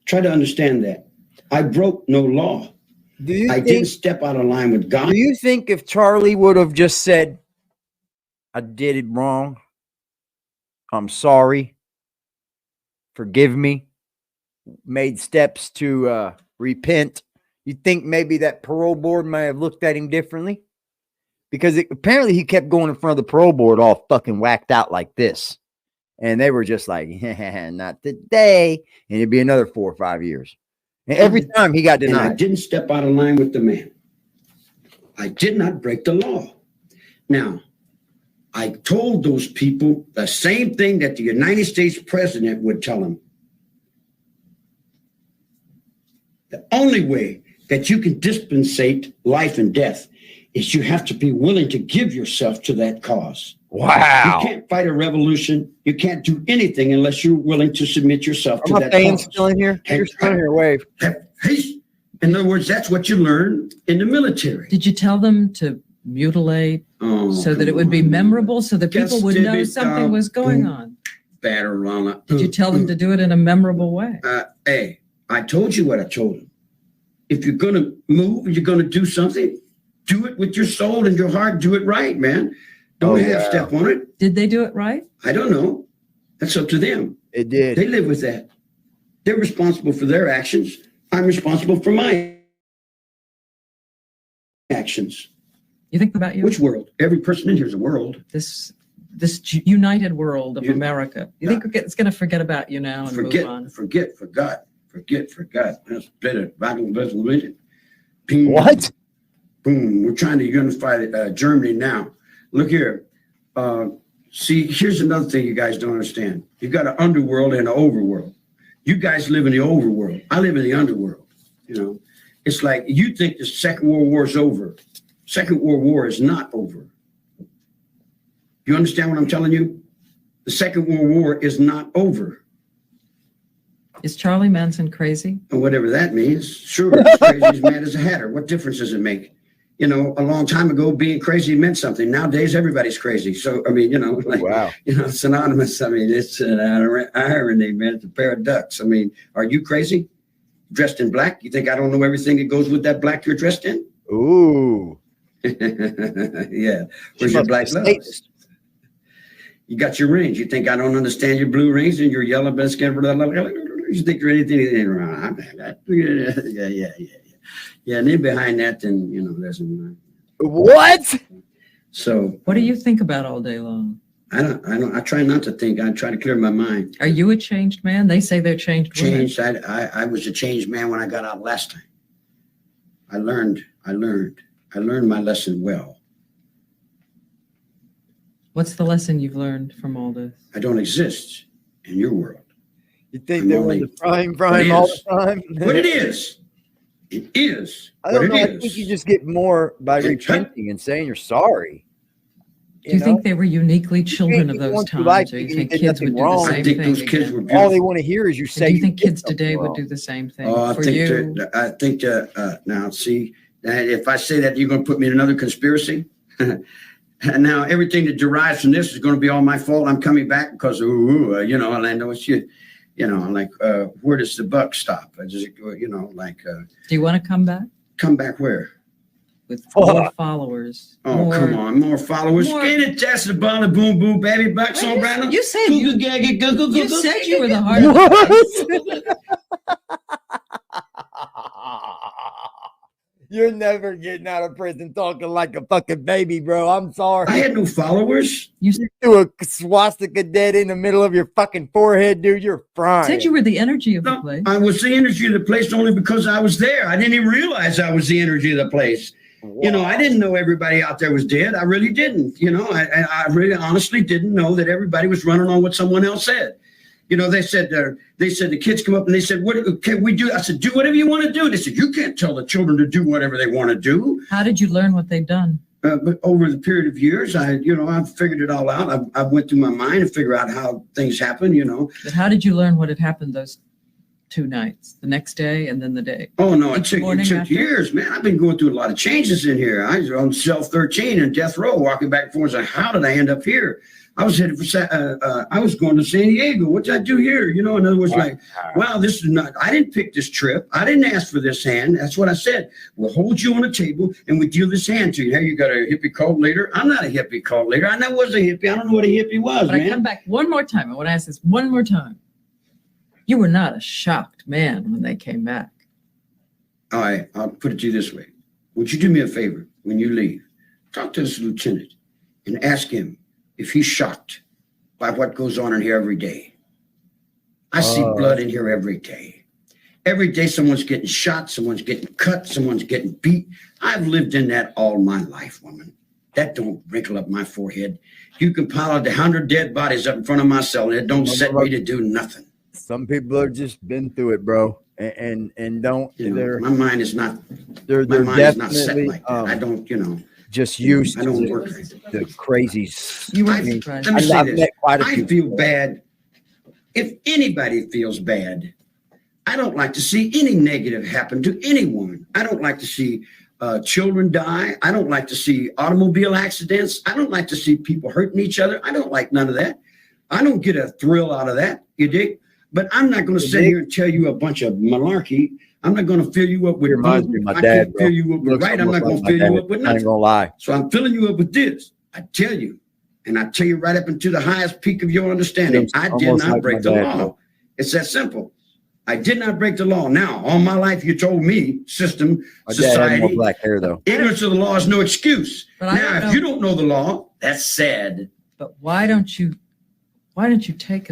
Try to understand that. I broke no law. I didn't step out of line with God. Do you think if Charlie would have just said, I did it wrong, I'm sorry, forgive me, made steps to repent, you think maybe that parole board might have looked at him differently? Because apparently he kept going in front of the parole board all fucking whacked out like this. And they were just like, not today. And it'd be another 4 or 5 years. And every time he got denied. And I didn't step out of line with the man. I did not break the law. Now, I told those people the same thing that the United States president would tell them. The only way that you can dispensate life and death is you have to be willing to give yourself to that cause. Wow. You can't fight a revolution. You can't do anything unless you're willing to submit yourself to that fans cause. still in here? You're still in here, wave. In other words, that's what you learn in the military. Did you tell them to mutilate so that it would be memorable, so that people would know something was going on? Did you tell them to do it in a memorable way? Hey, I told you what I told them. If you're going to move and you're going to do something, do it with your soul and your heart. Do it right, man. Don't half-step on it. Did they do it right? I don't know. That's up to them. It did. They live with that. They're responsible for their actions. I'm responsible for my actions. You think about you? Which world? Every person in here is a world. This united world of America. You think it's going to forget about you now and move on? Forget. That's better. What? Boom. We're trying to unify Germany now. Look here. See, here's another thing you guys don't understand. You've got an underworld and an overworld. You guys live in the overworld. I live in the underworld. It's like you think the Second World War is over. Second World War is not over. You understand what I'm telling you? The Second World War is not over. Is Charlie Manson crazy? And whatever that means. Sure, he's crazy as mad as a hatter. What difference does it make? A long time ago, being crazy meant something. Nowadays, everybody's crazy. So, I mean, wow. Synonymous. I mean, it's an irony, man. It's a pair of ducks. I mean, are you crazy? Dressed in black? You think I don't know everything that goes with that black you're dressed in? Ooh. Yeah. She Where's your must be black a gloves? Satanist. You got your rings. You think I don't understand your blue rings and your yellow biscuit? You think you're anything wrong? Yeah. Yeah, and then behind that, then, there's What? so. What do you think about all day long? I try not to think. I try to clear my mind. Are you a changed man? They say they're changed women. Changed. I was a changed man when I got out last time. I learned my lesson well. What's the lesson you've learned from all this? I don't exist in your world. You think they were in the prime all the time? What it is. It is. I don't know. What I it is. think you just get more by repenting and saying you're sorry. Do you think they were uniquely children of those times, or you think kids would do the same I think thing those kids were again? beautiful. all they want to hear is you say? Do you think did kids today something would wrong. do the same thing Oh, for you? I think now see, if I say that, you're going to put me in another conspiracy. And now everything that derives from this is going to be all my fault. I'm coming back because Orlando, it's you. I'm like, where does the buck stop? I just, Do you want to come back come back where? with more followers? Oh, come on, more followers. more- Get it, that's the ball, boom, boom, baby, bucks on Brandon. You said you said you were the heart of the You're never getting out of prison talking like a fucking baby, bro. I'm sorry. I had no followers. You threw a swastika dead in the middle of your fucking forehead, dude. You're frying. said you were the energy of the No, place. I was the energy of the place only because I was there. I didn't even realize I was the energy of the place. I didn't know everybody out there was dead. I really didn't. I really honestly didn't know that everybody was running on what someone else said. They said the kids come up and they said, what can we do? I said, do whatever you want to do. They said, you can't tell the children to do whatever they want to do. How did you learn what they've done? But over the period of years, I figured it all out. I went through my mind and figured out how things happen, But how did you learn what had happened those 2 nights, the next day and then the day? Oh, no, it Each took morning after? years, man. I've been going through a lot of changes in here. I was on cell 13 in death row, walking back and forth. Like, how did I end up here? I was headed for, I was going to San Diego. What did I do here? In other words, wow, this is not, I didn't pick this trip. I didn't ask for this hand. That's what I said. We'll hold you on a table and we deal this hand to you. Now you got a hippie cult leader. I'm not a hippie cult leader. I never was a hippie. I don't know what a hippie was, But man. I come back one more time. I want to ask this one more time. You were not a shocked man when they came back. All right, I'll put it to you this way. Would you do me a favor when you leave? Talk to this lieutenant and ask him if he's shocked by what goes on in here every day. I see blood in here every day. Every day someone's getting shot, someone's getting cut, someone's getting beat. I've lived in that all my life, woman. That don't wrinkle up my forehead. You can pile 100 dead bodies up in front of my cell and it don't set me to do nothing. Some people are just been through it, bro, and don't. My mind is not. They're My mind is not set definitely like that. I don't. just used I don't to work. the crazy. You were Let me surprised. say I've this. met quite a I few feel people. bad. If anybody feels bad, I don't like to see any negative happen to anyone. I don't like to see children die. I don't like to see automobile accidents. I don't like to see people hurting each other. I don't like none of that. I don't get a thrill out of that. You dig? But I'm not going to sit here and tell you a bunch of malarkey. I'm not going to fill you up with Reminds me of my I dad, can't bro. fill you up with Looks right. I'm almost not going like to my fill you dad. up with I ain't nothing. gonna lie. So I'm filling you up with this. I tell you, and I tell you right up into the highest peak of your understanding, Looks I did almost not like break my the dad, law. bro. It's that simple. I did not break the law. Now, all my life, you told me, system, My dad had more society, black hair though. ignorance of the law is no excuse. But I Now, don't if know. you don't know the law, that's sad. But why don't you take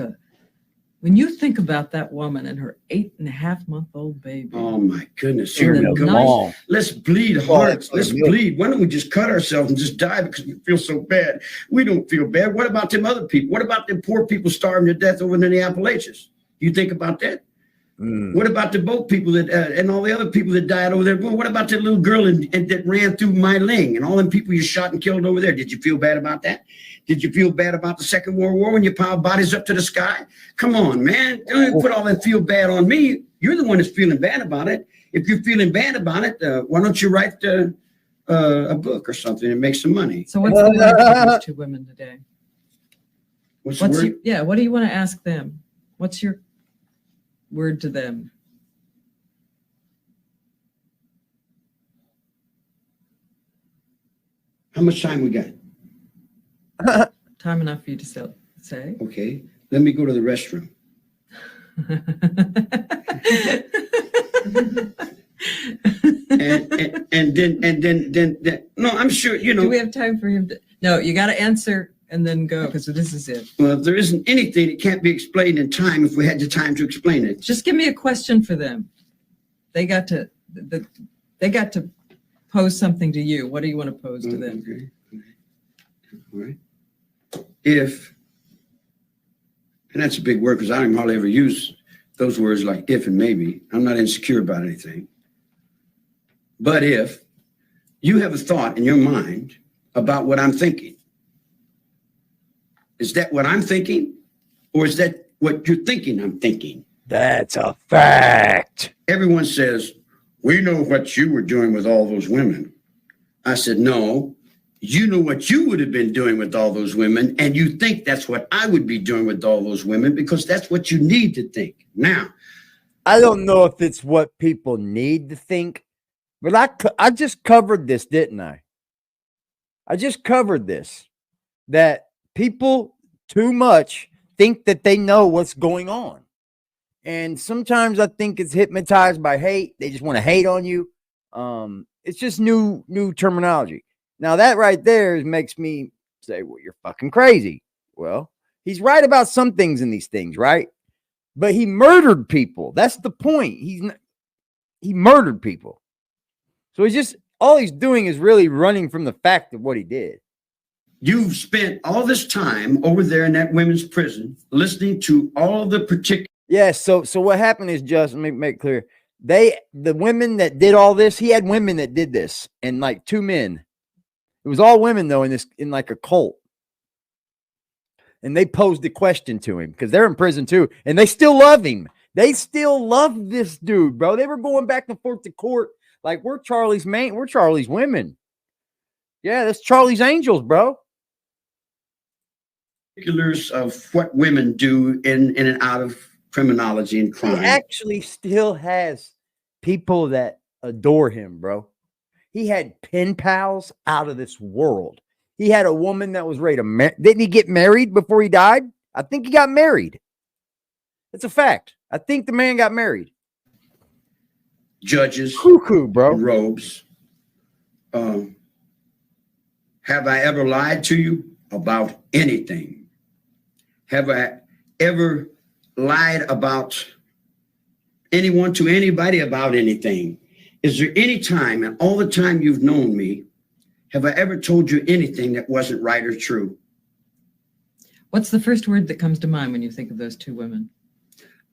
when you think about that woman and her 8.5-month-old baby? Oh my goodness. Here Here we we go. go. Long. Let's bleed hearts. Let's bleed. Why don't we just cut ourselves and just die because we feel so bad? We don't feel bad. What about them other people? What about them poor people starving to death over in the Appalachians? You think about that? What about the boat people that and all the other people that died over there? Well, what about that little girl that ran through my ling and all them people you shot and killed over there? Did you feel bad about that? Did you feel bad about the Second World War when you piled bodies up to the sky? Come on, man. Don't put all that feel bad on me. You're the one that's feeling bad about it. If you're feeling bad about it, why don't you write a book or something and make some money? So what's the word for these 2 women today? What's the word? What do you want to ask them? What's your word to them? How much time we got? Time enough for you to say. Okay, let me go to the restroom. and then no, I'm sure, you know. Do we have time for him to? No, you got to answer and then go, because this is it. Well, if there isn't anything that can't be explained in time, if we had the time to explain it. Just give me a question for them. They got to pose something to you. What do you want to pose to them? Okay. All right. If, and that's a big word because I don't hardly ever use those words like if and maybe. I'm not insecure about anything. But if you have a thought in your mind about what I'm thinking, is that what I'm thinking? Or is that what you're thinking I'm thinking? That's a fact. Everyone says, we know what you were doing with all those women. I said, no, you know what you would have been doing with all those women, and you think that's what I would be doing with all those women because that's what you need to think. Now, I don't know if it's what people need to think, but I just covered this, didn't I? I just covered this, that people too much think that they know what's going on. And sometimes I think it's hypnotized by hate. They just want to hate on you. It's just new terminology. Now that right there makes me say, well, you're fucking crazy. Well, he's right about some things in these things, right? But he murdered people. That's the point. He murdered people. So all he's doing is really running from the fact of what he did. You've spent all this time over there in that women's prison listening to all the particular. Yes. So what happened is, just let me make it clear. The women that did all this, he had women that did this, and like 2 men. It was all women though in like a cult. And they posed the question to him because they're in prison too, and they still love him. They still love this dude, bro. They were going back and forth to court like we're Charlie's women. Yeah, that's Charlie's angels, bro. Particulars of what women do in and out of criminology and crime. He actually still has people that adore him, bro. He had pen pals out of this world. He had a woman that was ready to didn't he get married before he died? I think he got married. It's a fact. I think the man got married. Judges, cuckoo, bro. Robes. Have I ever lied to you about anything? Have I ever lied about anyone to anybody about anything? Is there any time in all the time you've known me, have I ever told you anything that wasn't right or true? What's the first word that comes to mind when you think of those 2 women?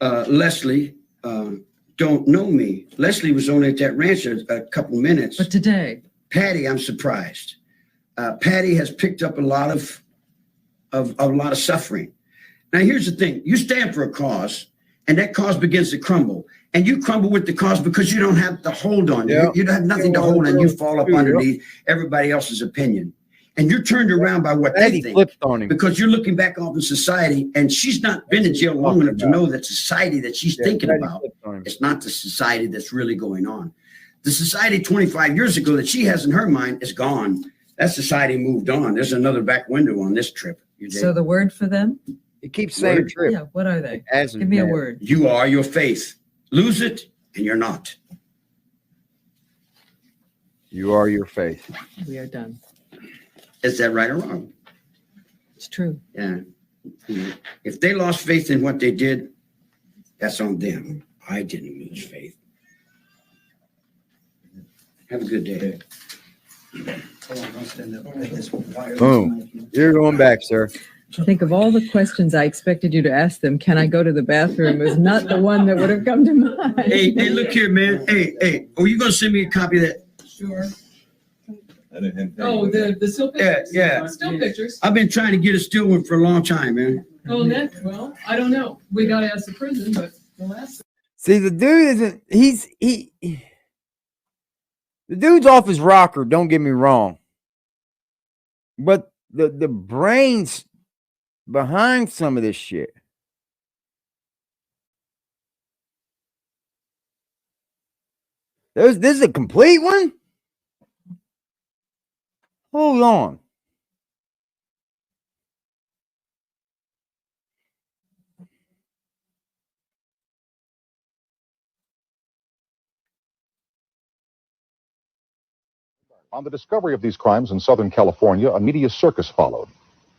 Leslie don't know me. Leslie was only at that ranch a couple minutes. But today? Patty, I'm surprised. Patty has picked up a lot of suffering. Now, here's the thing. You stand for a cause, and that cause begins to crumble. And you crumble with the cause because you don't have the hold on. Yeah. You don't have nothing to hold on. You fall up underneath everybody else's opinion. And you're turned around by what they think. Flipped on him. Because you're looking back on society, and she's not been in jail long enough to know that society that she's thinking about, it's not the society that's really going on. The society 25 years ago that she has in her mind is gone. That society moved on. There's another back window on this trip. So the word for them? It keeps saying trip. Yeah, what are they? Give me a word. You are your faith. Lose it, and you're not. You are your faith. We are done. Is that right or wrong? It's true. Yeah. If they lost faith in what they did, that's on them. I didn't lose faith. Have a good day. Boom. You're going back, sir. Think of all the questions I expected you to ask them. Can I go to the bathroom? Is not the one that would have come to mind. Hey, look here, man. Hey. Are you going to send me a copy of that? Sure. Oh, the still pictures? Yeah. Still pictures. I've been trying to get a still one for a long time, man. Oh, well, I don't know. We got to ask the prison, but we'll ask. See, the dude isn't, the dude's off his rocker, don't get me wrong. But the brains behind some of this shit. This is a complete one? Hold on. On the discovery of these crimes in Southern California, a media circus followed.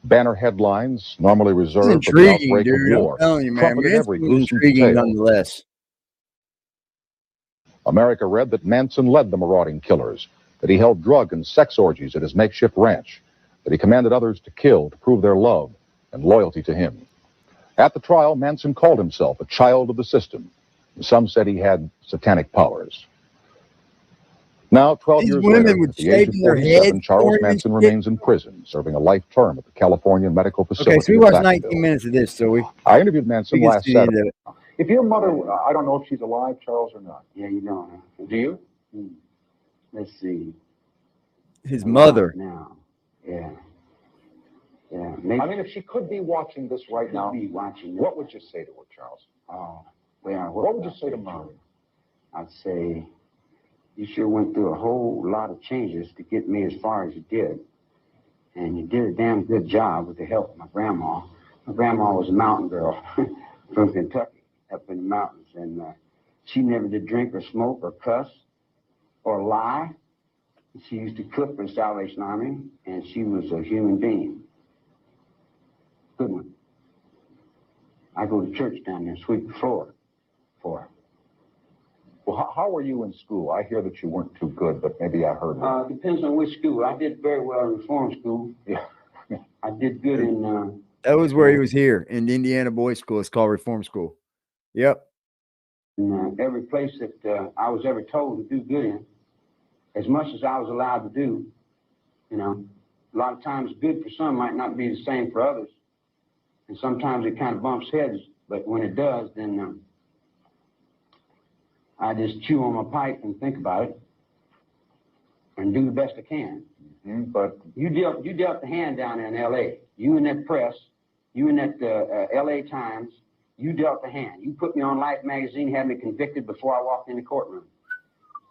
Banner headlines, normally It's reserved for the intriguing, outbreak dude. of I'm war, telling you, man. trumpeted Manson every was gruesome intriguing detail. nonetheless. America read that Manson led the marauding killers, that he held drug and sex orgies at his makeshift ranch, that he commanded others to kill to prove their love and loyalty to him. At the trial, Manson called himself a child of the system. Some said he had satanic powers. Now, 12 These years women later, with at the age of shaving their 47, heads Charles for him and Manson shit. remains in prison, serving a life term at the California Medical Facility. Okay, so we in watched Vacaville. 19 minutes of this, so we I interviewed Manson can last see the end Saturday. of it. If your mother, I don't know if she's alive, Charles, or not. Yeah, you don't. Huh? Do you? Let's see. His mother. Now. Yeah. Yeah. Maybe I mean, if she could be watching this right now, be watching. what would you say to her, Charles? Oh, well, What would you say to Mom? I'd say you sure went through a whole lot of changes to get me as far as you did. And you did a damn good job with the help of my grandma. My grandma was a mountain girl from Kentucky, up in the mountains. And she never did drink or smoke or cuss or lie. She used to cook for the Salvation Army, and she was a human being. Good one. I go to church down there, sweep the floor for her. Well, how were you in school? I hear that you weren't too good, but maybe I heard that. Depends on which school. I did very well in reform school. Yeah. I did good in... That was where he was here in the Indiana Boys School. It's called Reform School. Yep. in every place that I was ever told to do good in, as much as I was allowed to do. You know, a lot of times good for some might not be the same for others. And sometimes it kind of bumps heads, but when it does, then I just chew on my pipe and think about it and do the best I can. Mm-hmm. But you dealt the hand down there in L.A. You in that press, you in that L.A. Times, you dealt the hand. You put me on Life magazine, had me convicted before I walked in the courtroom.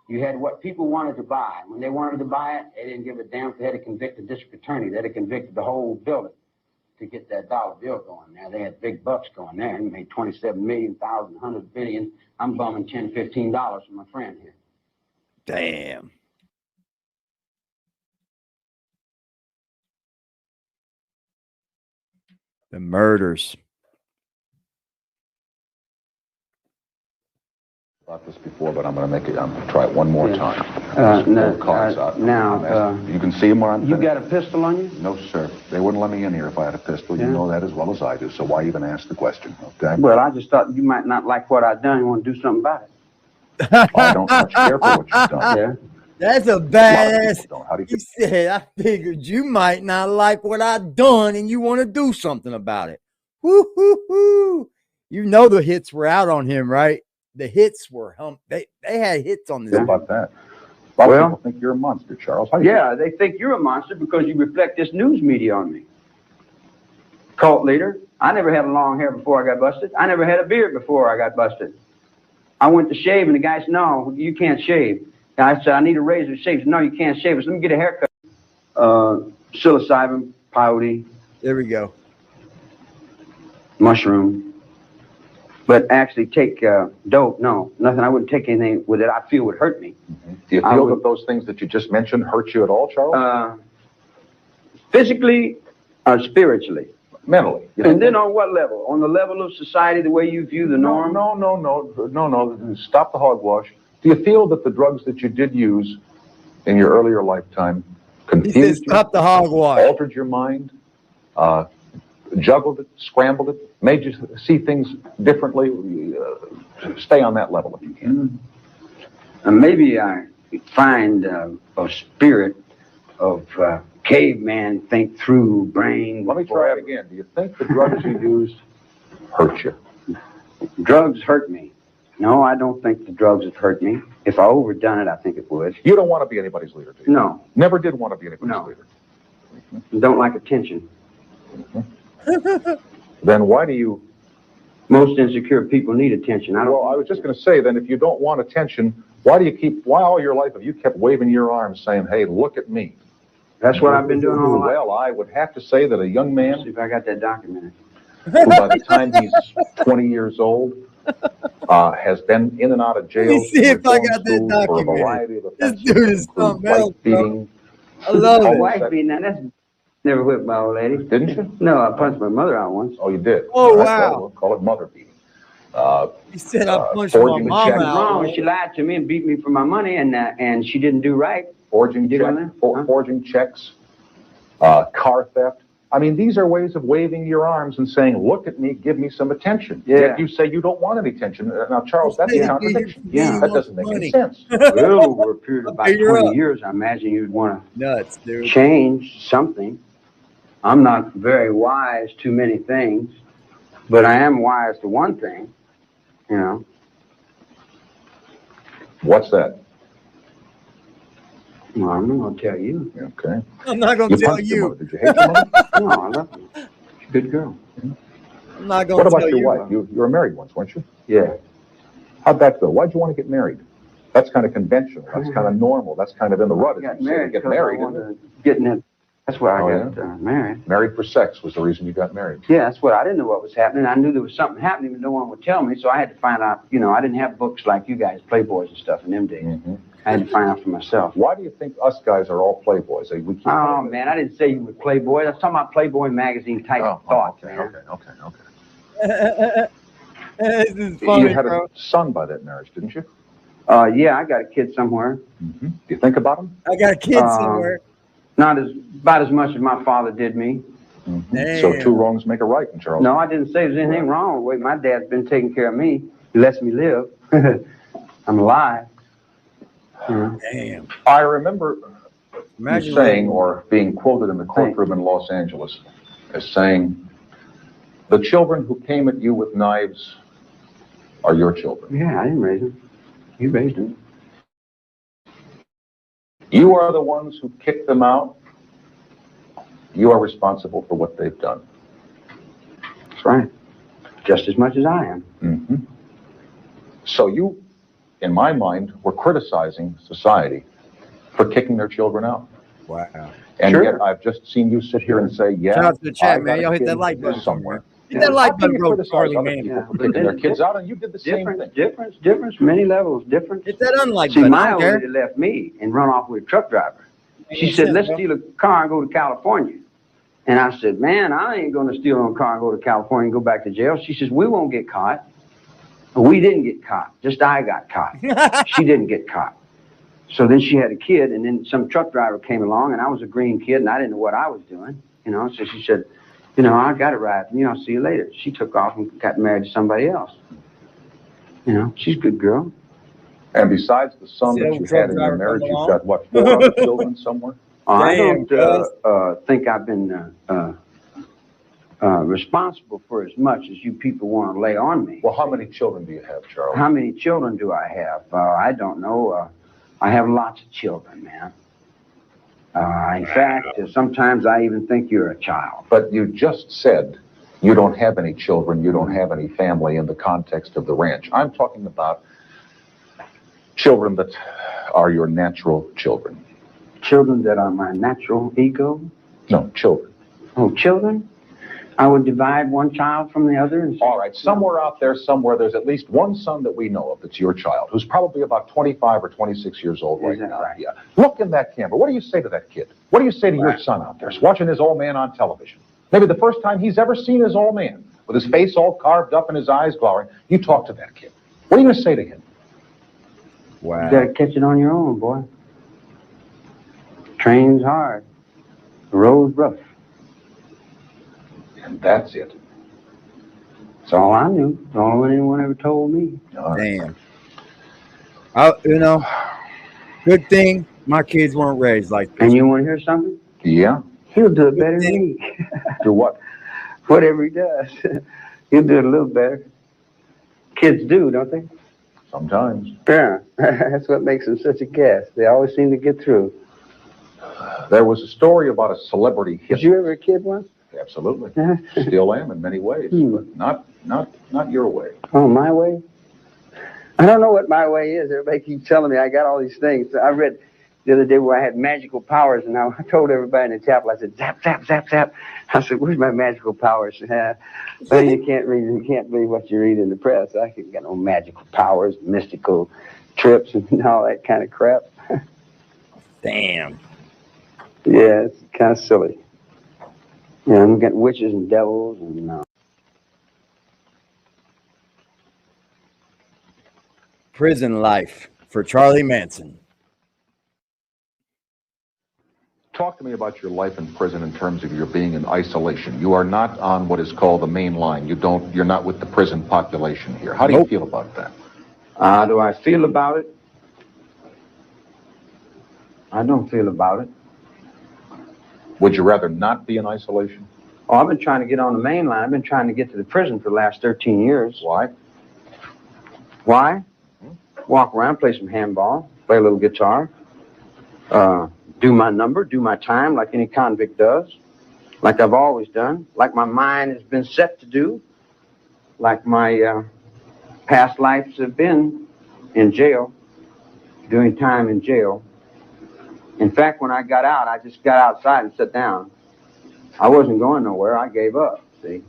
You had what people wanted to buy. When they wanted to buy it, they didn't give a damn if they had to convict the district attorney. They had to convict the whole building to get that dollar bill going. Now, they had big bucks going there. He made 27 million, 100 billion. I'm bumming $10, $15 from my friend here. Damn. The murders. about this before, but I'm going to try it one more time. You can see them where I'm You got a pistol on you? No, sir. They wouldn't let me in here if I had a pistol. Yeah. You know that as well as I do, so why even ask the question, okay? Well, I just thought you might not like what I've done. You want to do something about it. I don't much care for what you've done. Yeah. That's a badass. How do you He said, I figured you might not like what I've done and you want to do something about it. Woo, hoo, hoo. You know the hits were out on him, right? The hits were they had hits on this. How about that? A lot of people think you're a monster, Charles. Yeah, they think you're a monster because you reflect this news media on me. Cult leader. I never had long hair before I got busted. I never had a beard before I got busted. I went to shave and the guy said, no, you can't shave. And I said, I need a razor to shave. He said, no, you can't shave. I said, let me get a haircut. Psilocybin, peyote. There we go. Mushroom. But actually take dope, no, nothing. I wouldn't take anything with it I feel would hurt me. Mm-hmm. Do you feel that those things that you just mentioned hurt you at all, Charles? Physically or spiritually? Mentally. And then on what level? On the level of society, the way you view the norm? No. Stop the hogwash. Do you feel that the drugs that you did use in your earlier lifetime confused you? Stop the hogwash. Altered your mind? Juggled it, scrambled it, made you see things differently? Stay on that level if you can. And maybe I find a spirit of caveman think through brain. Let me try it again. Do you think the drugs you used hurt you? Drugs hurt me. No, I don't think the drugs have hurt me. If I overdone it, I think it would. You don't want to be anybody's leader, do you? No. Never did want to be anybody's leader? Mm-hmm. Don't like attention. Mm-hmm. Then why do you... Most insecure people need attention. I was just going to say, then, if you don't want attention, why all your life have you kept waving your arms saying, hey, look at me? That's what I've been doing all my life. Well, I would have to say that a young See man if I got that documented. who by the time he's 20 years old has been in and out of jail. Let me see if I reform got that schools for a documented. variety of This offenses, dude is include something else, wife beating. I love Oh, it. wife beating, now that's never whipped my old lady. Didn't you? No, I punched my mother out once. Oh, you did? Oh, All right, wow. well, we'll call it mother beating. He said I punched my forging mama She checks. was wrong out. when she lied to me and beat me for my money, and she didn't do right. Forging You did checks, on that? Huh? forging checks, car theft. I mean, these are ways of waving your arms and saying, look at me, give me some attention. Yeah. Yet you say you don't want any attention. Now, Charles, that's a contradiction. Yeah. That doesn't make any Money. sense. Well, over a period of about Okay, you're 20 up. years, I imagine you'd want Nuts, to dude. change something. I'm not very wise to many things, but I am wise to one thing, you know. What's that? Well, I'm not going to tell you. Okay. I'm not gonna You tell punched your you. mother. Did you hate your mother? No, I love her. She's a good girl. I'm not gonna What about tell your you. wife? You were married once, weren't you? Yeah. How'd that go? Why'd you want to get married? That's kind of conventional. That's kind of normal. That's kind of in the rut. I as got you say, to married get because married, I isn't it? wanted to get in it. That's why Oh, I got married. Married for sex was the reason you got married. Yeah, that's what I didn't know what was happening. I knew there was something happening, but no one would tell me, so I had to find out. You know, I didn't have books like you guys, Playboys and stuff in them days. Mm-hmm. I had to find out for myself. Why do you think us guys are all playboys? We keep Oh, man, I didn't say you were Playboy. I was talking about Playboy magazine type thoughts, okay, man. okay. This is funny, You had bro. a son by that marriage, didn't you? Yeah, I got a kid somewhere. Mm-hmm. Do you think about him? I got a kid somewhere. Not about as much as my father did me. Mm-hmm. So two wrongs make a right in Charles. No, I didn't say there's anything wrong with the way my dad's been taking care of me. He lets me live. I'm alive. Damn. I remember Imagine you saying, or being quoted in the courtroom in Los Angeles, as saying, the children who came at you with knives are your children. Yeah, I didn't raise them. You raised them. You are the ones who kicked them out. You are responsible for what they've done. That's right. Just as much as I am. Mm-hmm. So you, in my mind, were criticizing society for kicking their children out. Wow. And Sure. yet I've just seen you sit here and say, yeah, Shout out to the chat, I man. got a Y'all hit kid that like button somewhere. Hit that like How can button, you bro. criticize Charlie, other man. people Yeah, for but kicking their then- kids out, and you did the same thing. Difference, many levels, difference. Hit that unlike See, button. I my don't old care. lady left me and run off with a truck driver. She Makes said, sense, let's bro. steal a car and go to California. And I said, man, I ain't going to steal a car and go to California and go back to jail. She says, we won't get caught. We didn't get caught. Just I got caught. She didn't get caught. So then she had a kid, and then some truck driver came along, and I was a green kid, and I didn't know what I was doing. You know, so she said, you know, I got a ride from you. I'll see you later. She took off and got married to somebody else. You know, she's a good girl. And besides the son See that that you truck had in your driver marriage, come you've along? got, what, 4 other children somewhere? I Damn, don't think I've been responsible for as much as you people want to lay on me. Well, how many children do you have, Charles? How many children do I have? I don't know. I have lots of children, man. In fact, sometimes I even think you're a child. But you just said you don't have any children, you don't have any family in the context of the ranch. I'm talking about children that are your natural children. Children that are my natural ego? No, children. Oh, children? I would divide one child from the other. And All right, somewhere out there, somewhere, there's at least one son that we know of that's your child, who's probably about 25 or 26 years old right Is that now. right? Yeah. Look in that camera. What do you say to that kid? What do you say to your son out there? He's watching his old man on television. Maybe the first time he's ever seen his old man, with his face all carved up and his eyes glowering. You talk to that kid. What are you going to say to him? Wow. You gotta catch it on your own, boy. Train's hard. The road's rough. And that's it. That's all I knew. That's all anyone ever told me. All right. Damn. You know, good thing my kids weren't raised like this. And you want to hear something? Yeah? He'll do it better than me. Do what? Whatever he does, he'll do it a little better. Kids do, don't they? Sometimes. Yeah, that's what makes them such a gas. They always seem to get through. There was a story about a celebrity hit. Was you ever a kid once? Absolutely. Still am in many ways, but not your way. Oh, my way? I don't know what my way is. Everybody keeps telling me I got all these things. I read the other day where I had magical powers, and I told everybody in the chapel, I said, zap, zap, zap, zap. I said, where's my magical powers? Well, you can't believe what you read in the press. I ain't got no magical powers, mystical trips, and all that kind of crap. Damn. Yeah, it's kind of silly. You know, I'm getting witches and devils and Prison life for Charlie Manson. Talk to me about your life in prison in terms of your being in isolation. You are not on what is called the main line. You're not with the prison population here. How do you feel about that? How do I feel about it? I don't feel about it. Would you rather not be in isolation? Oh, I've been trying to get on the main line. I've been trying to get to the prison for the last 13 years. Why? Why? Walk around, play some handball, play a little guitar, do my number, do my time like any convict does, like I've always done, like my mind has been set to do, like my past lives have been in jail, doing time in jail. In fact, when I got out, I just got outside and sat down. I wasn't going nowhere. I gave up, see.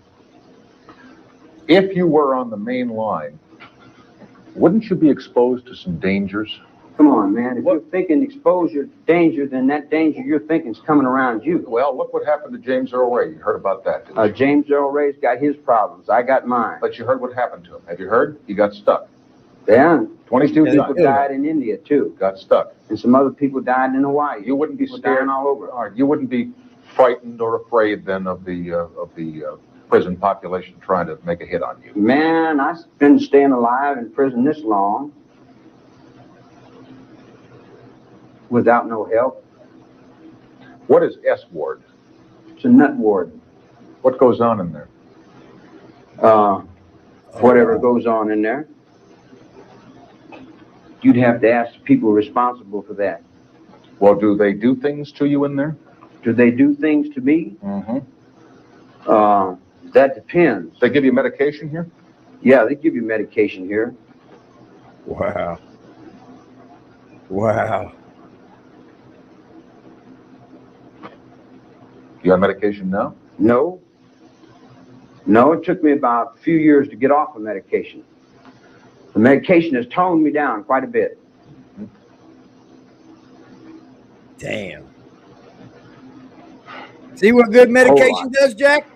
If you were on the main line, wouldn't you be exposed to some dangers? Come on, man. If you're thinking exposure to danger, then that danger you're thinking is coming around you. Well, look what happened to James Earl Ray. You heard about that, didn't you? James Earl Ray's got his problems. I got mine. But you heard what happened to him. Have you heard? He got stuck. Yeah. 22 people died in India, too. Got stuck. And some other people died in Hawaii. You wouldn't be scared all over. All right. You wouldn't be frightened or afraid then of the prison population trying to make a hit on you. Man, I've been staying alive in prison this long without no help. What is S ward? It's a nut ward. What goes on in there? Whatever goes on in there. You'd have to ask the people responsible for that. Well, do they do things to you in there? Do they do things to me? Mm-hmm. That depends. They give you medication here? Yeah, they give you medication here. Wow. Wow. You on medication now? No. No, it took me about a few years to get off of medication. The medication has toned me down quite a bit. Damn. See what good medication does, Jack?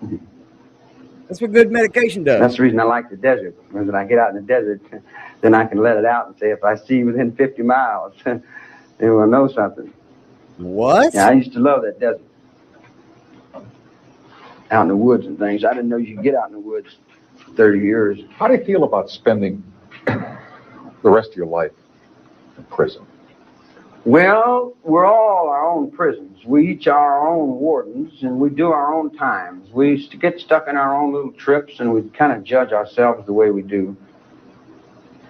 That's what good medication does. That's the reason I like the desert. When I get out in the desert, then I can let it out and say, if I see you within 50 miles, they will know something. What? Yeah, I used to love that desert. Out in the woods and things. I didn't know you could get out in the woods for 30 years. How do you feel about spending the rest of your life in prison? Well, we're all our own prisons. We each are our own wardens, and we do our own times. We get stuck in our own little trips, and we kind of judge ourselves the way we do.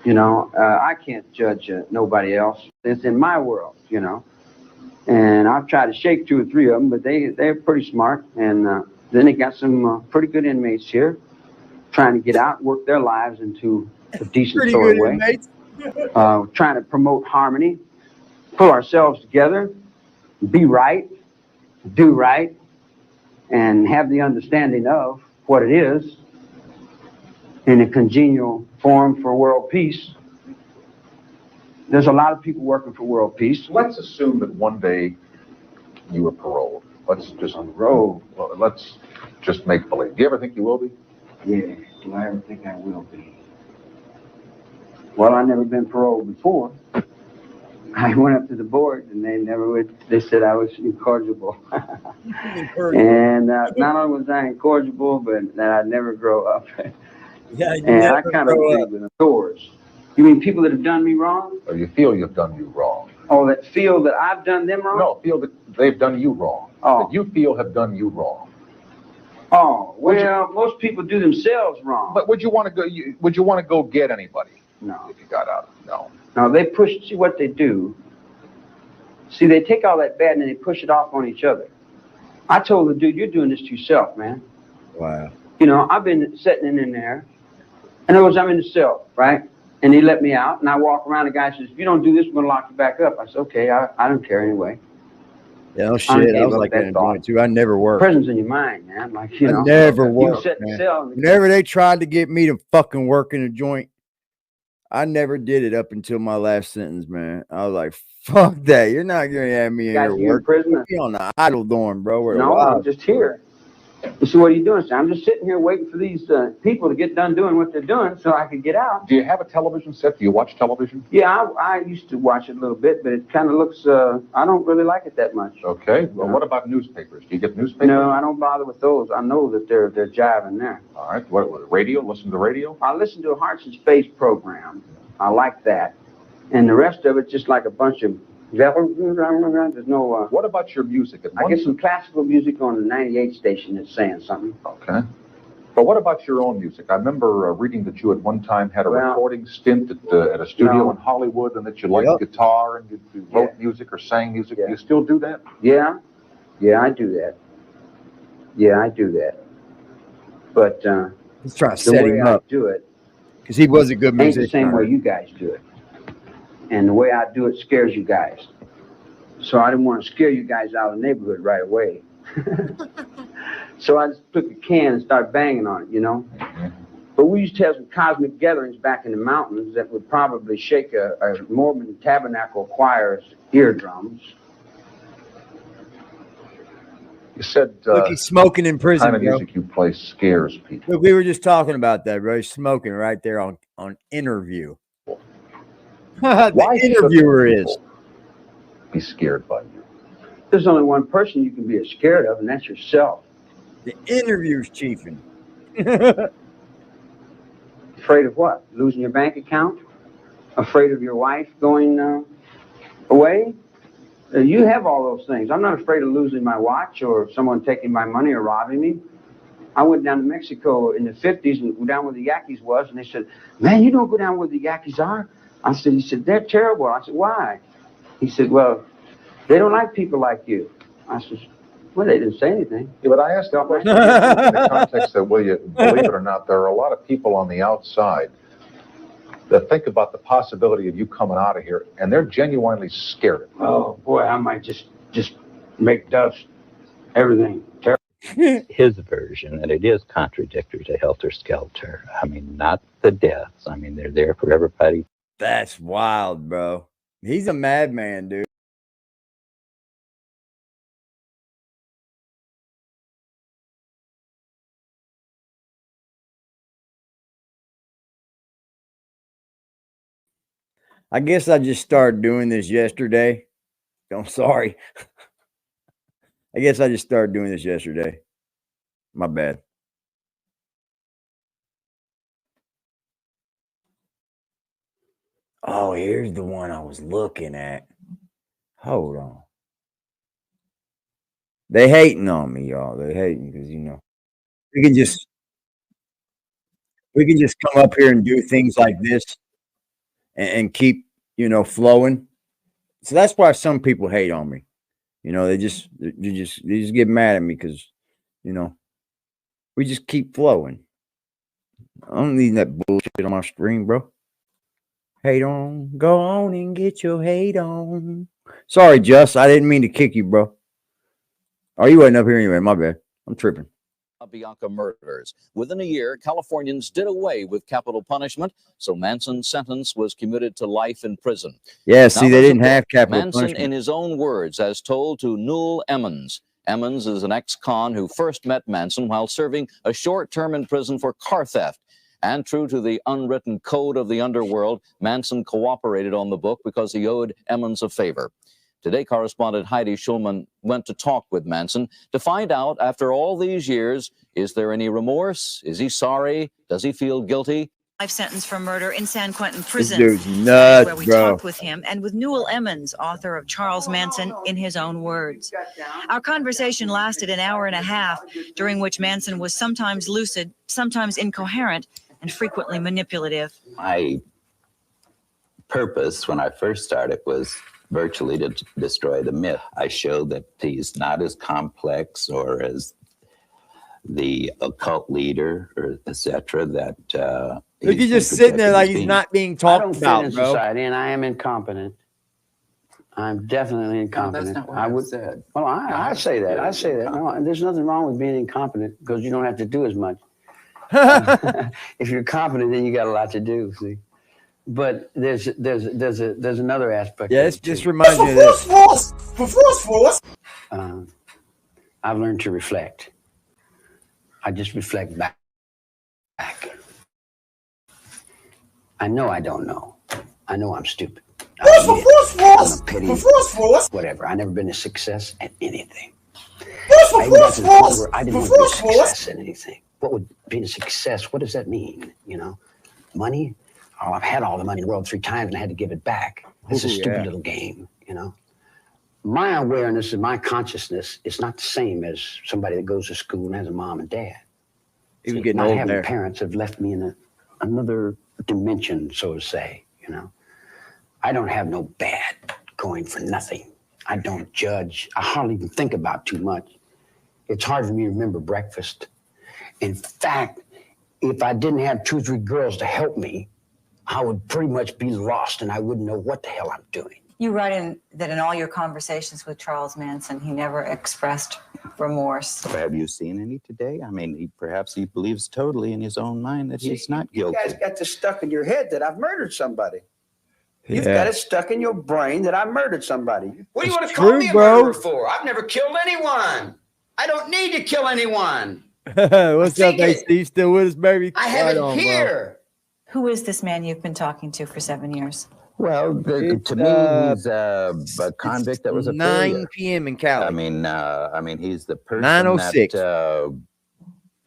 You know, I can't judge nobody else. It's in my world, you know. And I've tried to shake 2 or 3 of them, but they're pretty smart. And then they got some pretty good inmates here trying to get out, work their lives into a decent sort of way. Inmates. Trying to promote harmony, pull ourselves together, be right, do right, and have the understanding of what it is in a congenial form for world peace. There's a lot of people working for world peace. Let's assume that one day you were paroled. Let's just Paroled. Well, let's just make believe. Do you ever think you will be? Yeah, do I ever think I will be? Well, I've never been paroled before. I went up to the board, and they said I was incorrigible. And not only was I incorrigible, but that I'd never grow up. Yeah, And I kind of agree with them. Doors. You mean people that have done me wrong? Or you feel you've done you wrong? Oh, that feel that I've done them wrong? No, feel that they've done you wrong. Oh. That you feel have done you wrong. Oh, well, most people do themselves wrong. But would you want to go? Would you want to go get anybody? No. If you got out? No. No, they push. See what they do. See, they take all that bad and they push it off on each other. I told the dude, "You're doing this to yourself, man." Wow. You know, I've been sitting in there. In other words, I'm in the cell, right? And he let me out, and I walk around. The guy says, "If you don't do this, we're gonna lock you back up." I said, "Okay, I don't care anyway." Yeah, no shit. I was like that in joint too. I never worked. Prison's in your mind, man. Like, you know, I never you worked, sit in the man. cell. Whenever they tried to get me to fucking work in a joint, I never did it up until my last sentence, man. I was like, fuck that. You're not gonna have me in Guys, here you in working. prison? Be on the idle dorm, bro. Where the No, wild I'm just here. You see, what are you doing, sir? I'm just sitting here waiting for these people to get done doing what they're doing so I can get out. Do you have a television set? Do you watch television? Yeah, I used to watch it a little bit, but it kind of looks, I don't really like it that much. Okay. Well, what about newspapers? Do you get newspapers? No, I don't bother with those. I know that they're jiving there. All right. What, radio? Listen to radio? I listen to a Hearts and Space program. I like that. And the rest of it, just like a bunch of... There's no... What about your music? I get some classical music on the 98 station that's saying something. Okay. But what about your own music? I remember reading that you at one time had a recording stint at a studio in Hollywood, and that you liked guitar and you wrote music or sang music. Do you still do that? Yeah. Yeah, I do that. Yeah, I do that. But he's trying to set him up. I do it, because he was a good musician. Ain't the same way you guys do it. And the way I do it scares you guys. So I didn't want to scare you guys out of the neighborhood right away. So I just took a can and started banging on it, you know. But we used to have some cosmic gatherings back in the mountains that would probably shake a Mormon tabernacle choir's eardrums. You said look, he's smoking in prison, the kind of music you play scares people. Look, we were just talking about that, bro. He's smoking right there on Interview. The interviewer is be scared by you. There's only one person you can be scared of, and that's yourself. The Interview's chiefing. Afraid of what? Losing your bank account? Afraid of your wife going away? You have all those things. I'm not afraid of losing my watch or someone taking my money or robbing me. I went down to Mexico in the 50s and down where the Yankees was, and they said, "Man, you don't go down where the Yankees are." He said, "They're terrible." I said, "Why?" He said, "Well, they don't like people like you." I said, "Well, they didn't say anything." Yeah, but I asked that question in the context that, will you believe it or not, there are a lot of people on the outside that think about the possibility of you coming out of here, and they're genuinely scared of you. Oh, boy, I might just make dust, everything. His version, that it is contradictory to Helter Skelter. I mean, not the deaths. I mean, they're there for everybody. That's wild, bro. He's a madman, dude. I guess I just started doing this yesterday. I'm sorry. I guess I just started doing this yesterday. My bad. Oh, here's the one I was looking at. Hold on. They hating on me, y'all. They hating because, you know, we can just come up here and do things like this and keep, you know, flowing. So that's why some people hate on me. You know, they just get mad at me because, you know, we just keep flowing. I don't need that bullshit on my screen, bro. Hate on. Go on and get your hate on. Sorry, Just. I didn't mean to kick you, bro. Oh, you wasn't up here anyway. My bad. I'm tripping. Bianca murders. Within a year, Californians did away with capital punishment, so Manson's sentence was commuted to life in prison. Yeah, see, they didn't have capital Manson, punishment. in his own words, has told to Newell Emmons. Emmons is an ex-con who first met Manson while serving a short term in prison for car theft. And true to the unwritten code of the underworld, Manson cooperated on the book because he owed Emmons a favor. Today, correspondent Heidi Schulman went to talk with Manson to find out, after all these years, is there any remorse? Is he sorry? Does he feel guilty? Life sentence for murder in San Quentin prison. This dude's nuts, where we bro. talked with him and with Newell Emmons, author of Charles Manson, in his own words. Our conversation lasted an hour and a half, during which Manson was sometimes lucid, sometimes incoherent, and frequently manipulative. My purpose when I first started was virtually to destroy the myth. I showed that he's not as complex or as the occult leader, or etc. That Look, he's just sitting there like he's not being I talked don't fit about, in bro. society, and I am incompetent. I'm definitely incompetent. that's not what I said. Well, I say that. I say that. No, there's nothing wrong with being incompetent because you don't have to do as much. If you're competent, then you got a lot to do. See, but there's another aspect. Yeah, it just reminds me of this. I've learned to reflect. I just reflect back. I know I don't know. I know I'm stupid. I'm a petty, whatever. I've never been a success at anything. I even got to the point where I didn't want to be a success at anything. What would being a success? What does that mean? You know, money? Oh, I've had all the money in the world 3 times and I had to give it back. It's a stupid little game, you know. My awareness and my consciousness is not the same as somebody that goes to school and has a mom and dad. Even getting not old having there. parents have left me in another dimension, so to say, you know. I don't have no bad going for nothing. I don't judge. I hardly even think about too much. It's hard for me to remember breakfast. In fact, if I didn't have 2 or 3 girls to help me, I would pretty much be lost and I wouldn't know what the hell I'm doing. You write that in all your conversations with Charles Manson, he never expressed remorse. Have you seen any today? I mean, perhaps he believes totally in his own mind that he's not guilty. You guys got this stuck in your head that I've murdered somebody. You've got it stuck in your brain that I murdered somebody. What do you want to call me a murderer for? I've never killed anyone. I don't need to kill anyone. What's up, AC? You still with us, baby? I have it here. Who is this man you've been talking to for 7 years? Well, to me, he's a convict that was a 9 failure. p.m. in Cali. I mean, he's the person 9:06.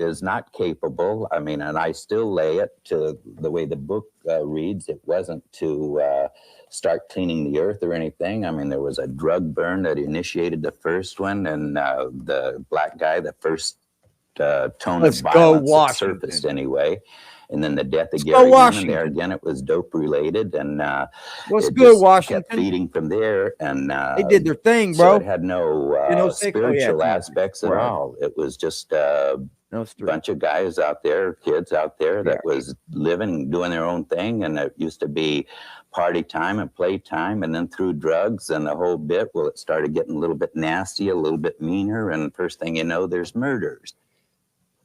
that is not capable. I mean, and I still lay it to the way the book reads. It wasn't to start cleaning the earth or anything. I mean, there was a drug burn that initiated the first one, and the black guy, the first tone of violence that surfaced anyway. And then the death of Gary Newman, there again, it was dope related, and what's it good, just Washington? kept feeding from there, and they did their thing, bro. So it had no spiritual aspects at all. It was just a bunch of guys out there, kids out there that was living, doing their own thing, and it used to be party time and play time, and then through drugs and the whole bit. Well, it started getting a little bit nasty, a little bit meaner, and first thing you know, there's murders.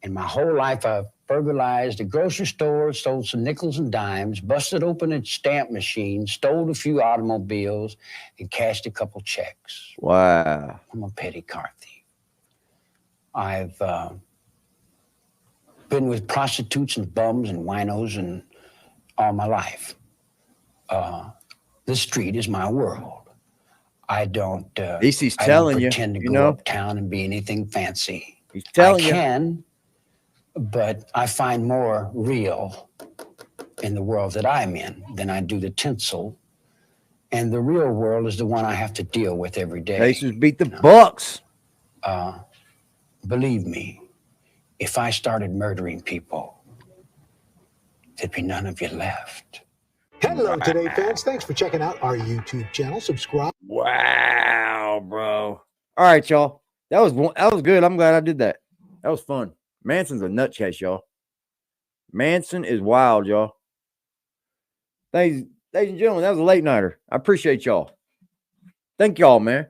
In my whole life, I've burglarized a grocery store, stole some nickels and dimes, busted open a stamp machine, stole a few automobiles, and cashed a couple checks. Wow. I'm a petty car thief. I've been with prostitutes and bums and winos and all my life. The street is my world. I don't, he's telling you, pretend to go uptown and be anything fancy. He's telling you. I can, but I find more real in the world that I'm in than I do the tinsel. And the real world is the one I have to deal with every day. Pacers beat the Bucks. Believe me, if I started murdering people, there'd be none of you left. Hello, Today fans. Thanks for checking out our YouTube channel. Subscribe. Wow, bro. All right, y'all. That was good. I'm glad I did that. That was fun. Manson's a nutcase, y'all. Manson is wild, y'all. Ladies and gentlemen, that was a late nighter. I appreciate y'all. Thank y'all, man.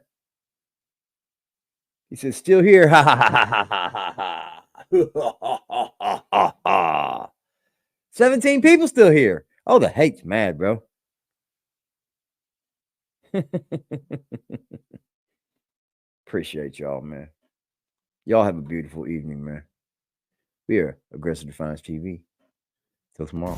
He says, still here. Ha ha ha ha. 17 people still here. Oh, the hate's mad, bro. Appreciate y'all, man. Y'all have a beautiful evening, man. We are Aggressive Defiance TV. Till tomorrow.